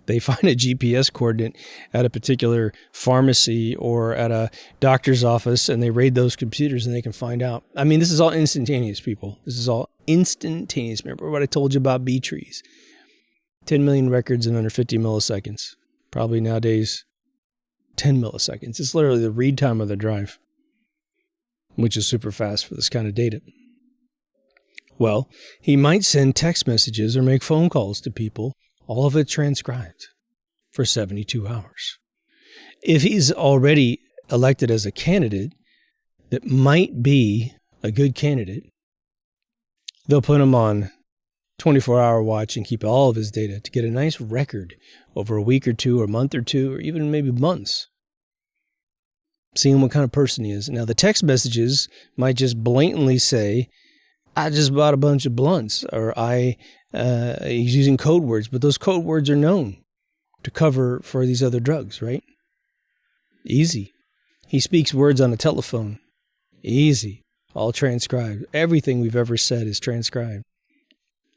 They find a GPS coordinate at a particular pharmacy or at a doctor's office, and they raid those computers and they can find out. I mean, this is all instantaneous, people. This is all instantaneous. Remember what I told you about bee trees? 10 million records in under 50 milliseconds. Probably nowadays 10 milliseconds. It's literally the read time of the drive, which is super fast for this kind of data. Well, he might send text messages or make phone calls to people, all of it transcribed for 72 hours. If he's already elected as a candidate that might be a good candidate, they'll put him on 24-hour watch and keep all of his data to get a nice record over a week or two or a month or two or even maybe months, seeing what kind of person he is. Now, the text messages might just blatantly say, I just bought a bunch of blunts, or he's using code words, but those code words are known to cover for these other drugs, right? Easy. He speaks words on a telephone. Easy. All transcribed. Everything we've ever said is transcribed.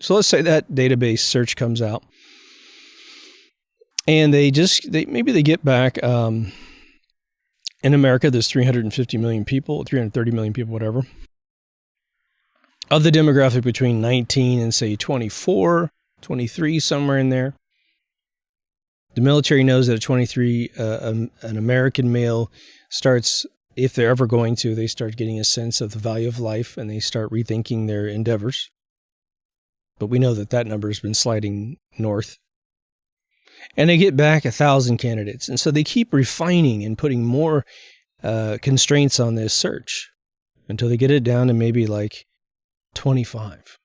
So let's say that database search comes out, and they get back. In America, there's 350 million people, 330 million people, whatever. Of the demographic between 19 and say 24, 23, somewhere in there. The military knows that at 23, an American male starts, if they're ever going to, they start getting a sense of the value of life, and they start rethinking their endeavors. But we know that number has been sliding north. And they get back 1,000 candidates. And so they keep refining and putting more constraints on this search until they get it down to maybe like 25.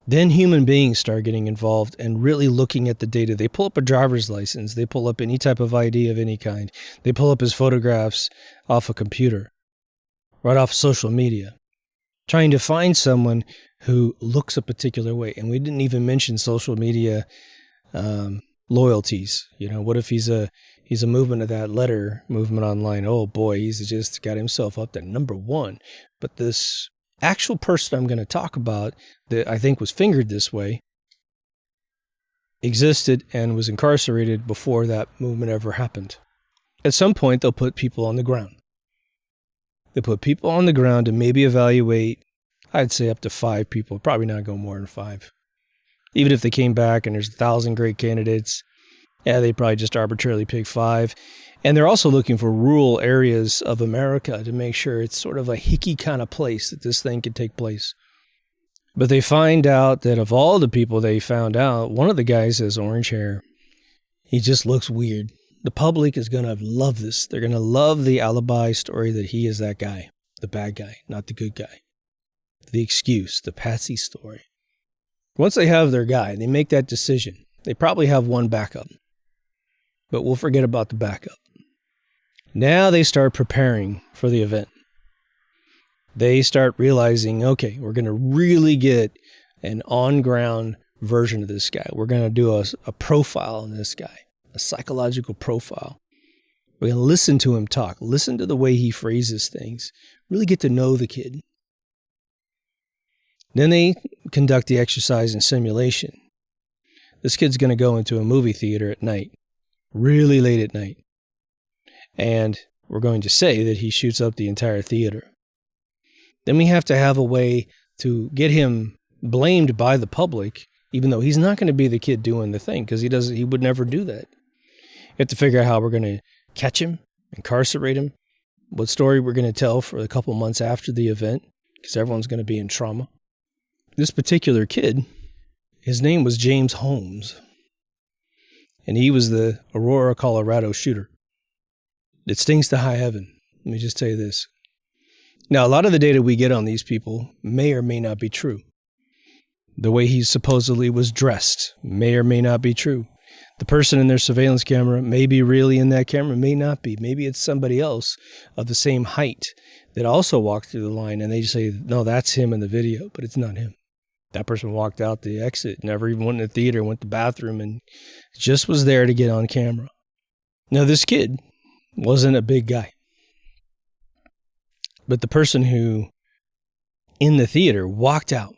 Then human beings start getting involved and really looking at the data. They pull up a driver's license. They pull up any type of ID of any kind. They pull up his photographs off a computer, right off social media, trying to find someone who looks a particular way. And we didn't even mention social media loyalties. You know, what if he's a movement of that letter movement online? Oh boy, he's just got himself up to number one. But this actual person I'm going to talk about that I think was fingered this way existed and was incarcerated before that movement ever happened. At some point, they'll put people on the ground. They put people on the ground to maybe evaluate, I'd say up to 5 people, probably not go more than 5. Even if they came back and there's 1,000 great candidates, they probably just arbitrarily pick 5. And they're also looking for rural areas of America to make sure it's sort of a hicky kind of place that this thing could take place. But they find out that of all the people they found out, one of the guys has orange hair. He just looks weird. The public is going to love this. They're going to love the alibi story that he is that guy, the bad guy, not the good guy. The excuse, the patsy story. Once they have their guy, they make that decision. They probably have one backup. But we'll forget about the backup. Now they start preparing for the event. They start realizing, okay, we're going to really get an on-ground version of this guy. We're going to do a profile on this guy, a psychological profile. We're going to listen to him talk, listen to the way he phrases things, really get to know the kid. Then they conduct the exercise and simulation. This kid's going to go into a movie theater at night, really late at night. And we're going to say that he shoots up the entire theater. Then we have to have a way to get him blamed by the public, even though he's not going to be the kid doing the thing, because he would never do that. You have to figure out how we're going to catch him, incarcerate him, what story we're going to tell for a couple months after the event, because everyone's going to be in trauma. This particular kid, his name was James Holmes, and he was the Aurora, Colorado shooter. It stings to high heaven. Let me just tell you this. Now, a lot of the data we get on these people may or may not be true. The way he supposedly was dressed may or may not be true. The person in their surveillance camera may be really in that camera, may not be. Maybe it's somebody else of the same height that also walked through the line, and they say, no, that's him in the video, but it's not him. That person walked out the exit, never even went in the theater, went to the bathroom, and just was there to get on camera. Now, this kid wasn't a big guy. But the person who, in the theater, walked out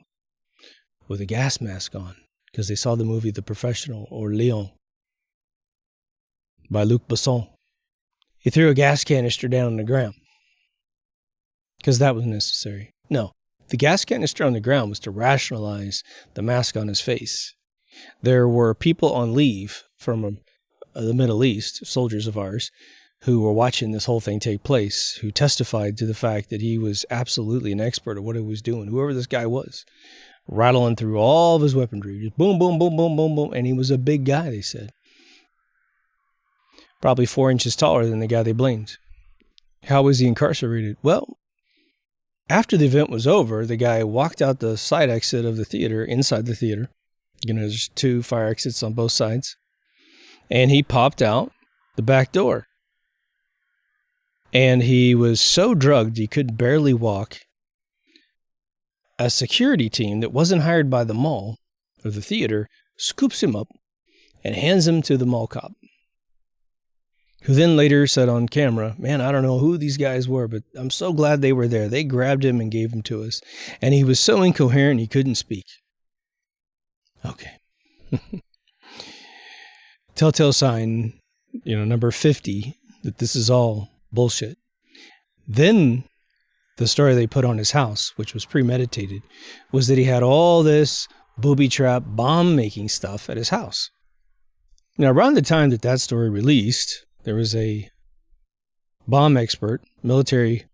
with a gas mask on because they saw the movie The Professional or Leon by Luc Besson. He threw a gas canister down on the ground because that was necessary. No, the gas canister on the ground was to rationalize the mask on his face. There were people on leave from the Middle East, soldiers of ours, who were watching this whole thing take place, who testified to the fact that he was absolutely an expert at what he was doing, whoever this guy was, rattling through all of his weaponry, just boom, boom, boom, boom, boom, boom, and he was a big guy, they said. Probably 4 inches taller than the guy they blamed. How was he incarcerated? Well, after the event was over, the guy walked out the side exit of the theater, inside the theater. You know, there's 2 fire exits on both sides. And he popped out the back door. And he was so drugged he could barely walk. a security team that wasn't hired by the mall or the theater scoops him up and hands him to the mall cop, who then later said on camera, man, I don't know who these guys were, but I'm so glad they were there. They grabbed him and gave him to us. And he was so incoherent, he couldn't speak. Okay. Telltale sign, number 50, that this is all bullshit. Then the story they put on his house, which was premeditated, was that he had all this booby trap bomb making stuff at his house. Now, around the time that story released, there was a bomb expert, military,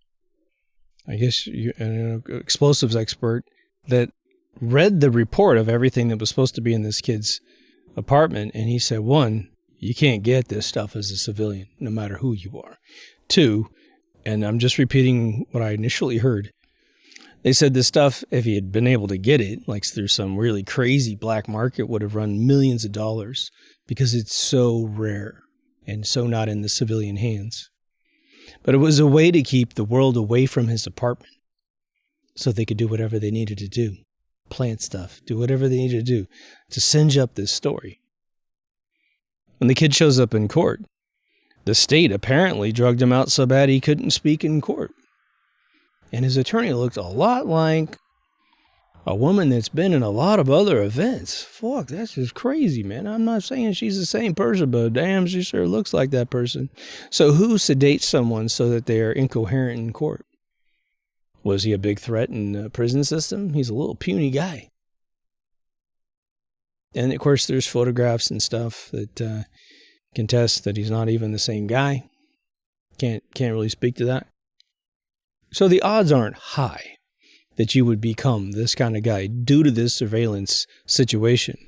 explosives expert, that read the report of everything that was supposed to be in this kid's apartment. And he said, 1, you can't get this stuff as a civilian, no matter who you are. 2, and I'm just repeating what I initially heard, they said this stuff, if he had been able to get it, like through some really crazy black market, would have run millions of dollars because it's so rare and so not in the civilian hands. But it was a way to keep the world away from his apartment so they could do whatever they needed to do, plant stuff, do whatever they needed to do to singe up this story. When the kid shows up in court, the state apparently drugged him out so bad he couldn't speak in court. And his attorney looked a lot like a woman that's been in a lot of other events. Fuck, that's just crazy, man. I'm not saying she's the same person, but damn, she sure looks like that person. So who sedates someone so that they are incoherent in court? Was he a big threat in the prison system? He's a little puny guy. And, of course, there's photographs and stuff that contest that he's not even the same guy. Can't really speak to that. So the odds aren't high that you would become this kind of guy due to this surveillance situation.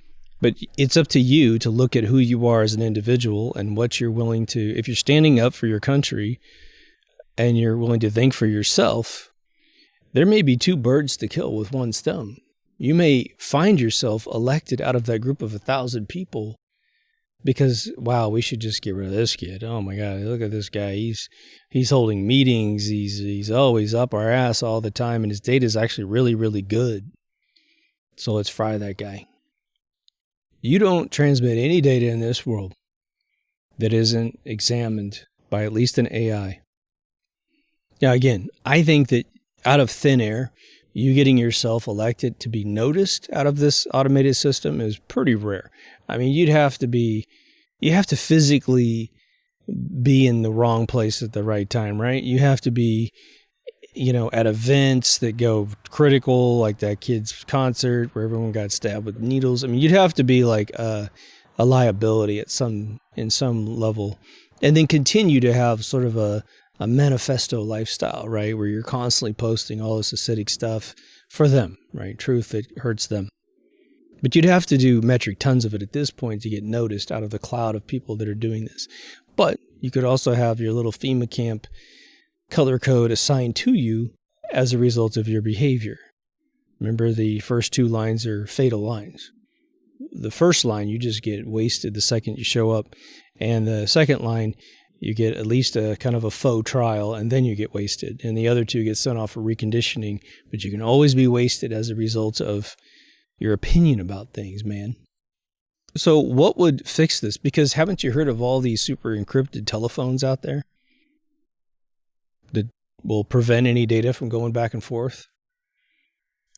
But it's up to you to look at who you are as an individual and what you're willing to, if you're standing up for your country and you're willing to think for yourself, there may be 2 birds to kill with 1 stone. You may find yourself elected out of that group of 1,000 people because, wow, we should just get rid of this kid. Oh my God, look at this guy. He's holding meetings. He's always up our ass all the time, and his data is actually really, really good. So let's fry that guy. You don't transmit any data in this world that isn't examined by at least an AI. Now, again, I think that out of thin air, you getting yourself elected to be noticed out of this automated system is pretty rare. I mean, you have to physically be in the wrong place at the right time, right? You have to be, at events that go critical, like that kid's concert where everyone got stabbed with needles. I mean, you'd have to be like a liability in some level, and then continue to have sort of a manifesto lifestyle, right? Where you're constantly posting all this acidic stuff for them, right? Truth that hurts them. But you'd have to do metric tons of it at this point to get noticed out of the cloud of people that are doing this. But you could also have your little FEMA camp color code assigned to you as a result of your behavior. Remember, the first 2 lines are fatal lines. The first line, you just get wasted the second you show up. And the second line, you get at least a kind of a faux trial, and then you get wasted. And the other 2 get sent off for reconditioning, but you can always be wasted as a result of your opinion about things, man. So what would fix this? Because haven't you heard of all these super encrypted telephones out there that will prevent any data from going back and forth?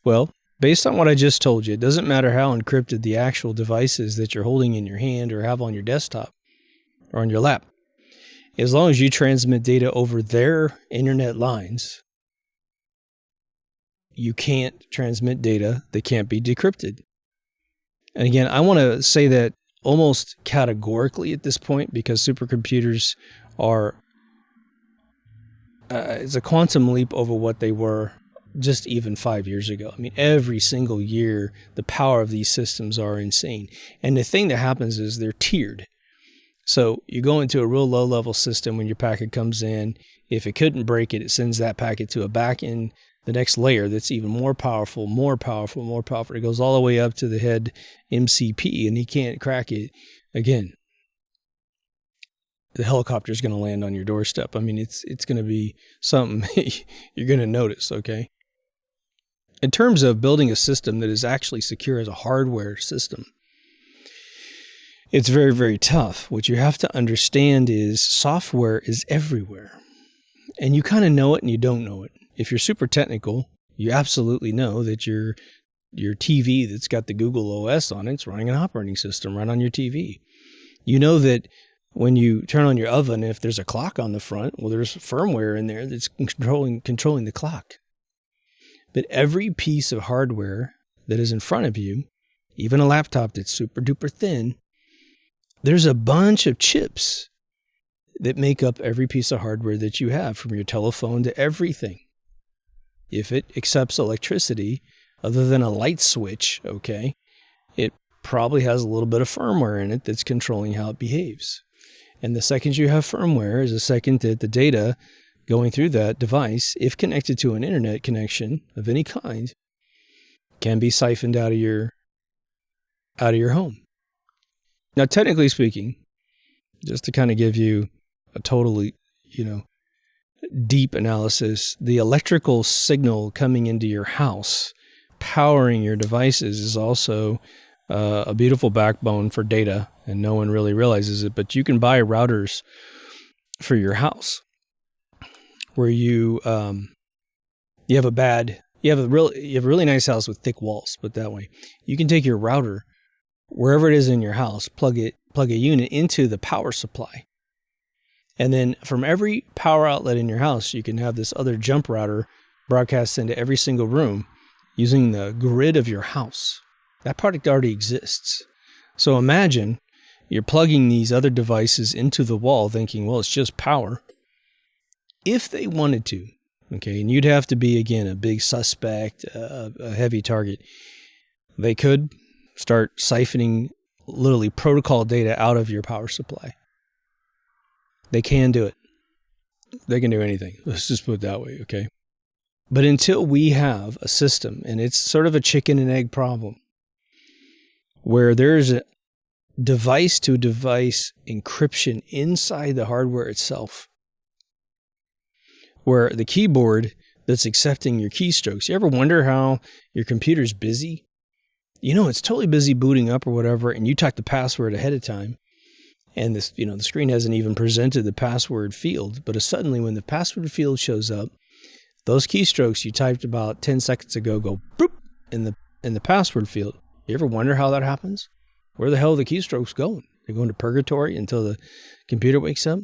Well, based on what I just told you, it doesn't matter how encrypted the actual device is that you're holding in your hand or have on your desktop or on your lap. As long as you transmit data over their internet lines, you can't transmit data that can't be decrypted. And again, I want to say that almost categorically at this point, because supercomputers are, it's a quantum leap over what they were just even 5 years ago. I mean, every single year, the power of these systems are insane. And the thing that happens is they're tiered. So you go into a real low-level system when your packet comes in. If it couldn't break it, it sends that packet to a back-end, the next layer that's even more powerful, more powerful, more powerful. It goes all the way up to the head MCP, and he can't crack it. Again, the helicopter is going to land on your doorstep. I mean, it's going to be something you're going to notice, okay? In terms of building a system that is actually secure as a hardware system, it's very, very tough. What you have to understand is software is everywhere. And you kind of know it and you don't know it. If you're super technical, you absolutely know that your TV that's got the Google OS on it's running an operating system right on your TV. You know that when you turn on your oven, if there's a clock on the front, well, there's firmware in there that's controlling the clock. But every piece of hardware that is in front of you, even a laptop that's super duper thin, there's a bunch of chips that make up every piece of hardware that you have, from your telephone to everything. If it accepts electricity, other than a light switch, okay, it probably has a little bit of firmware in it that's controlling how it behaves. And the second you have firmware is the second that the data going through that device, if connected to an internet connection of any kind, can be siphoned out of your home. Now, technically speaking, just to kind of give you a totally, deep analysis, the electrical signal coming into your house, powering your devices, is also a beautiful backbone for data, and no one really realizes it. But you can buy routers for your house where you have a really nice house with thick walls, but that way you can take your router wherever it is in your house, plug a unit into the power supply. And then from every power outlet in your house, you can have this other jump router broadcast into every single room using the grid of your house. That product already exists. So imagine you're plugging these other devices into the wall thinking, well, it's just power. If they wanted to, okay, and you'd have to be, again, a big suspect, a heavy target, they could start siphoning literally protocol data out of your power supply. They can do it. They can do anything. Let's just put it that way, okay? But until we have a system, and it's sort of a chicken and egg problem, where there's a device-to-device encryption inside the hardware itself, where the keyboard that's accepting your keystrokes, you ever wonder how your computer's busy? It's totally busy booting up or whatever, and you type the password ahead of time, and this, the screen hasn't even presented the password field, but suddenly when the password field shows up, those keystrokes you typed about 10 seconds ago go boop in the password field. You ever wonder how that happens? Where the hell are the keystrokes going? They're going to purgatory until the computer wakes up?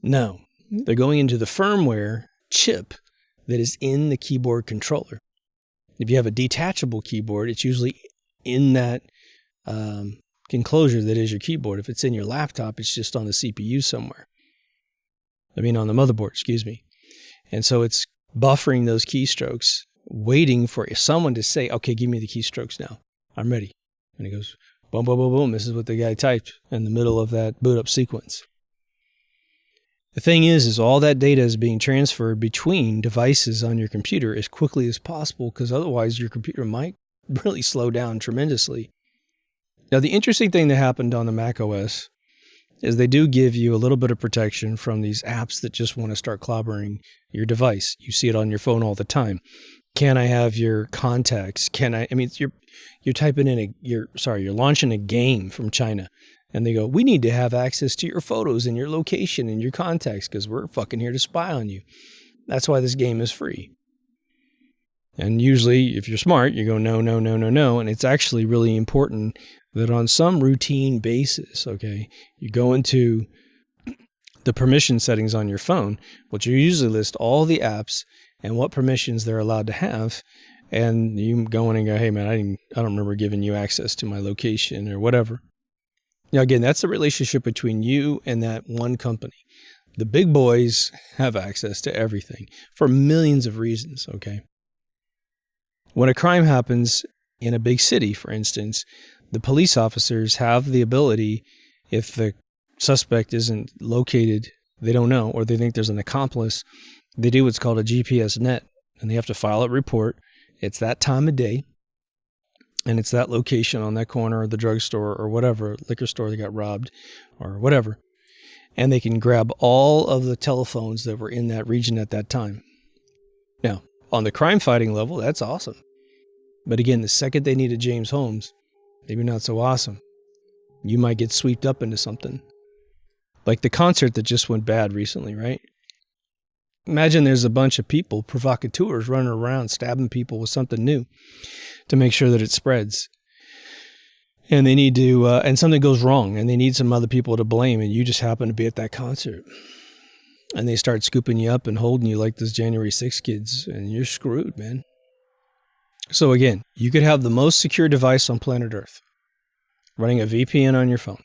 No, they're going into the firmware chip that is in the keyboard controller. If you have a detachable keyboard, it's usually in that enclosure that is your keyboard. If it's in your laptop, it's just on the CPU somewhere. On the motherboard, excuse me. And so it's buffering those keystrokes, waiting for someone to say, okay, give me the keystrokes now. I'm ready. And it goes, boom, boom, boom, boom. This is what the guy typed in the middle of that boot up sequence. The thing is all that data is being transferred between devices on your computer as quickly as possible, because otherwise your computer might really slow down tremendously. Now, the interesting thing that happened on the Mac OS is they do give you a little bit of protection from these apps that just want to start clobbering your device. You see it on your phone all the time. Can I have your contacts? You're typing in you're launching a game from China. And they go, we need to have access to your photos and your location and your contacts because we're fucking here to spy on you. That's why this game is free. And usually, if you're smart, you go, no, no, no, no, no. And it's actually really important that on some routine basis, okay, you go into the permission settings on your phone, which you usually list all the apps and what permissions they're allowed to have. And you go in and go, hey, man, I don't remember giving you access to my location or whatever. Now, again, that's the relationship between you and that one company. The big boys have access to everything for millions of reasons, okay? When a crime happens in a big city, for instance, the police officers have the ability, if the suspect isn't located, they don't know, or they think there's an accomplice, they do what's called a GPS net, and they have to file a report. It's that time of day. And it's that location on that corner or the drugstore or whatever, liquor store that got robbed or whatever. And they can grab all of the telephones that were in that region at that time. Now, on the crime fighting level, that's awesome. But again, the second they needed James Holmes, maybe not so awesome. You might get swept up into something. Like the concert that just went bad recently, right? Imagine there's a bunch of people, provocateurs, running around stabbing people with something new to make sure that it spreads. And they need to, and something goes wrong, and they need some other people to blame, and you just happen to be at that concert. And they start scooping you up and holding you like those January 6 kids, and you're screwed, man. So again, you could have the most secure device on planet Earth, running a VPN on your phone.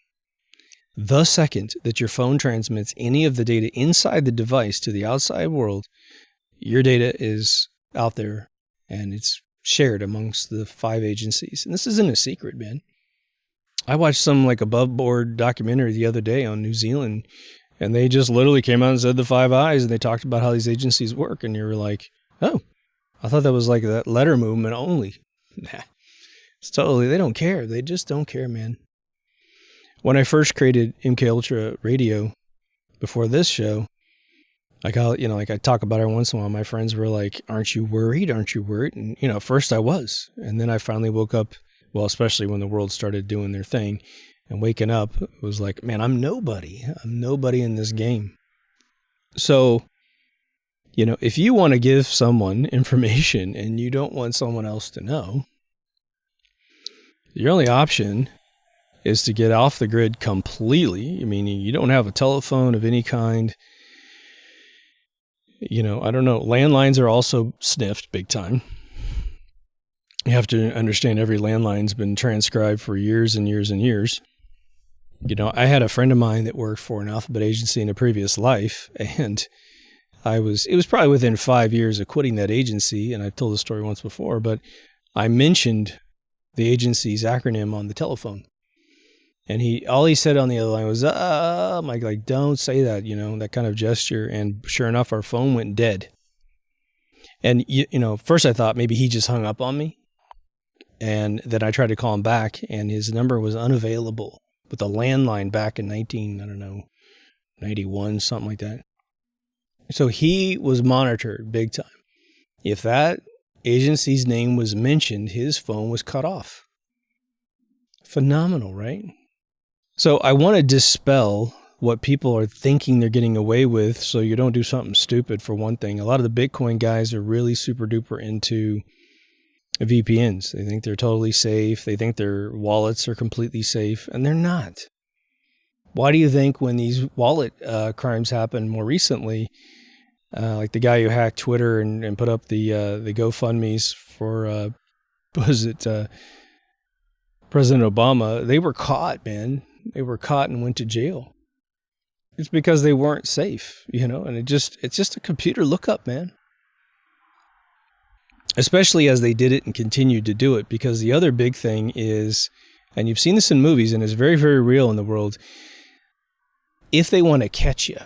The second that your phone transmits any of the data inside the device to the outside world, your data is out there and it's shared amongst the 5 agencies. And this isn't a secret, man. I watched some like above board documentary the other day on New Zealand, and they just literally came out and said the 5 eyes, and they talked about how these agencies work. And you're like, oh, I thought that was like that letter movement only. Nah, it's totally, they don't care. They just don't care, man. When I first created MK Ultra Radio before this show, like I talk about it once in a while. My friends were like, "Aren't you worried? Aren't you worried?" And at first I was, and then I finally woke up. Well, especially when the world started doing their thing, and waking up, it was like, man, I'm nobody. I'm nobody in this game. So, if you want to give someone information and you don't want someone else to know, your only option is to get off the grid completely. I mean, you don't have a telephone of any kind. I don't know. Landlines are also sniffed big time. You have to understand every landline's been transcribed for years and years and years. I had a friend of mine that worked for an alphabet agency in a previous life, and it was probably within 5 years of quitting that agency, and I've told the story once before, but I mentioned the agency's acronym on the telephone. And all he said on the other line was, Mike, like, don't say that, that kind of gesture. And sure enough, our phone went dead. And, first I thought maybe he just hung up on me. And then I tried to call him back, and his number was unavailable with a landline back in 91, something like that. So he was monitored big time. If that agency's name was mentioned, his phone was cut off. Phenomenal, right? So I want to dispel what people are thinking they're getting away with, so you don't do something stupid, for one thing. A lot of the Bitcoin guys are really super duper into VPNs. They think they're totally safe. They think their wallets are completely safe, and they're not. Why do you think when these wallet crimes happened more recently, like the guy who hacked Twitter and put up the GoFundMes for, President Obama, they were caught, man. They were caught and went to jail. It's because they weren't safe, and it's just a computer lookup, man. Especially as they did it and continued to do it, because the other big thing is, and you've seen this in movies and it's very, very real in the world, if they want to catch you,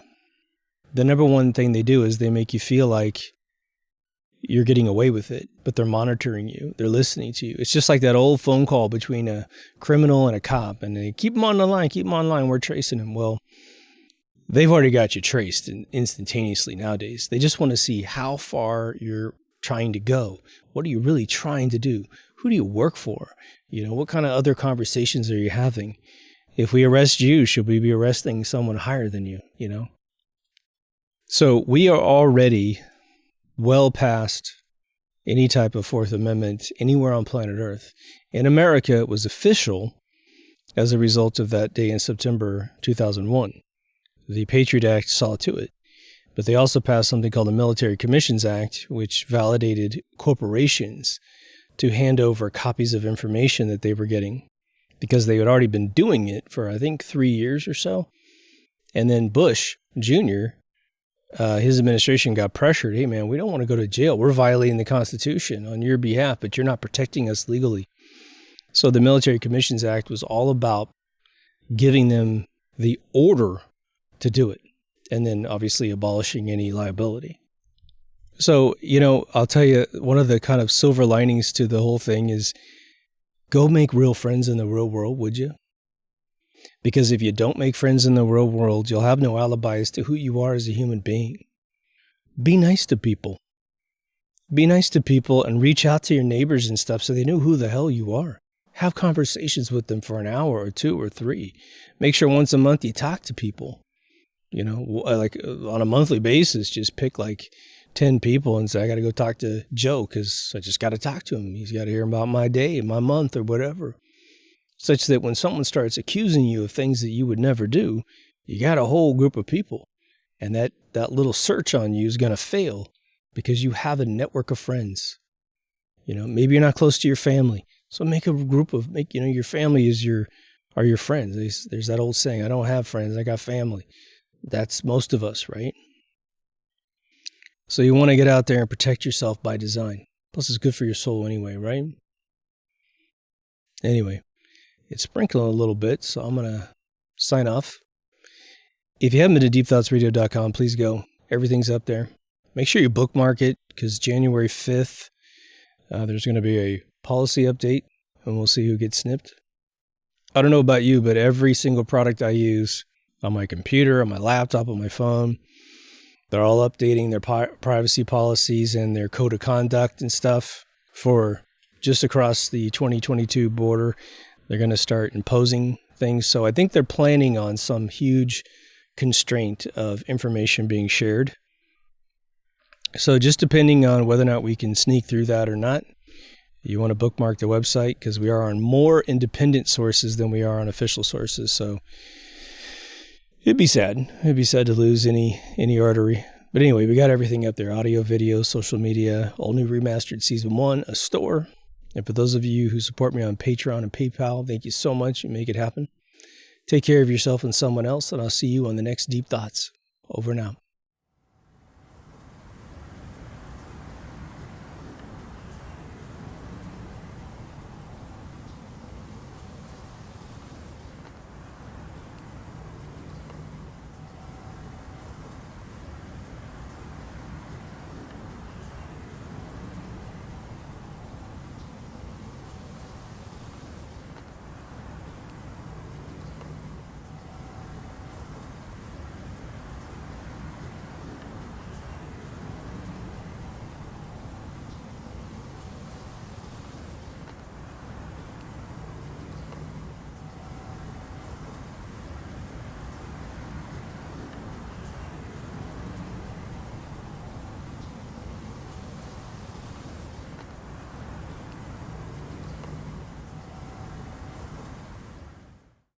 the number one thing they do is they make you feel like you're getting away with it, but they're monitoring you. They're listening to you. It's just like that old phone call between a criminal and a cop, and they keep them on the line, we're tracing him. Well, they've already got you traced instantaneously nowadays. They just want to see how far you're trying to go. What are you really trying to do? Who do you work for? What kind of other conversations are you having? If we arrest you, should we be arresting someone higher than you, So we are already well past any type of Fourth Amendment anywhere on planet Earth. In America, it was official as a result of that day in September 2001. The Patriot Act saw to it. But they also passed something called the Military Commissions Act, which validated corporations to hand over copies of information that they were getting, because they had already been doing it for, I think, 3 years or so. And then Bush Jr., his administration got pressured. Hey, man, we don't want to go to jail. We're violating the Constitution on your behalf, but you're not protecting us legally. So the Military Commissions Act was all about giving them the order to do it, and then obviously abolishing any liability. So, I'll tell you, one of the kind of silver linings to the whole thing is go make real friends in the real world, would you? Because if you don't make friends in the real world, you'll have no alibi as to who you are as a human being. Be nice to people. Be nice to people and reach out to your neighbors and stuff so they know who the hell you are. Have conversations with them for an hour or 2 or 3. Make sure once a month you talk to people. You know, like on a monthly basis, just pick like 10 people and say, I got to go talk to Joe because I just got to talk to him. He's got to hear about my day, my month, or whatever. Such that when someone starts accusing you of things that you would never do, you got a whole group of people. And that little search on you is going to fail because you have a network of friends. You know, maybe you're not close to your family. So make a group of, your family are your friends. There's that old saying, I don't have friends, I got family. That's most of us, right? So you want to get out there and protect yourself by design. Plus it's good for your soul anyway, right? Anyway, it's sprinkling a little bit, so I'm going to sign off. If you haven't been to deepthoughtsradio.com, please go. Everything's up there. Make sure you bookmark it because January 5th, there's going to be a policy update and we'll see who gets snipped. I don't know about you, but every single product I use on my computer, on my laptop, on my phone, they're all updating their privacy policies and their code of conduct and stuff for just across the 2022 border. They're going to start imposing things. So I think they're planning on some huge constraint of information being shared. So just depending on whether or not we can sneak through that or not, you want to bookmark the website because we are on more independent sources than we are on official sources. So it'd be sad. It'd be sad to lose any artery. But anyway, we got everything up there. Audio, video, social media, all new remastered season 1, a store. And for those of you who support me on Patreon and PayPal, thank you so much. You make it happen. Take care of yourself and someone else, and I'll see you on the next Deep Thoughts. Over and out.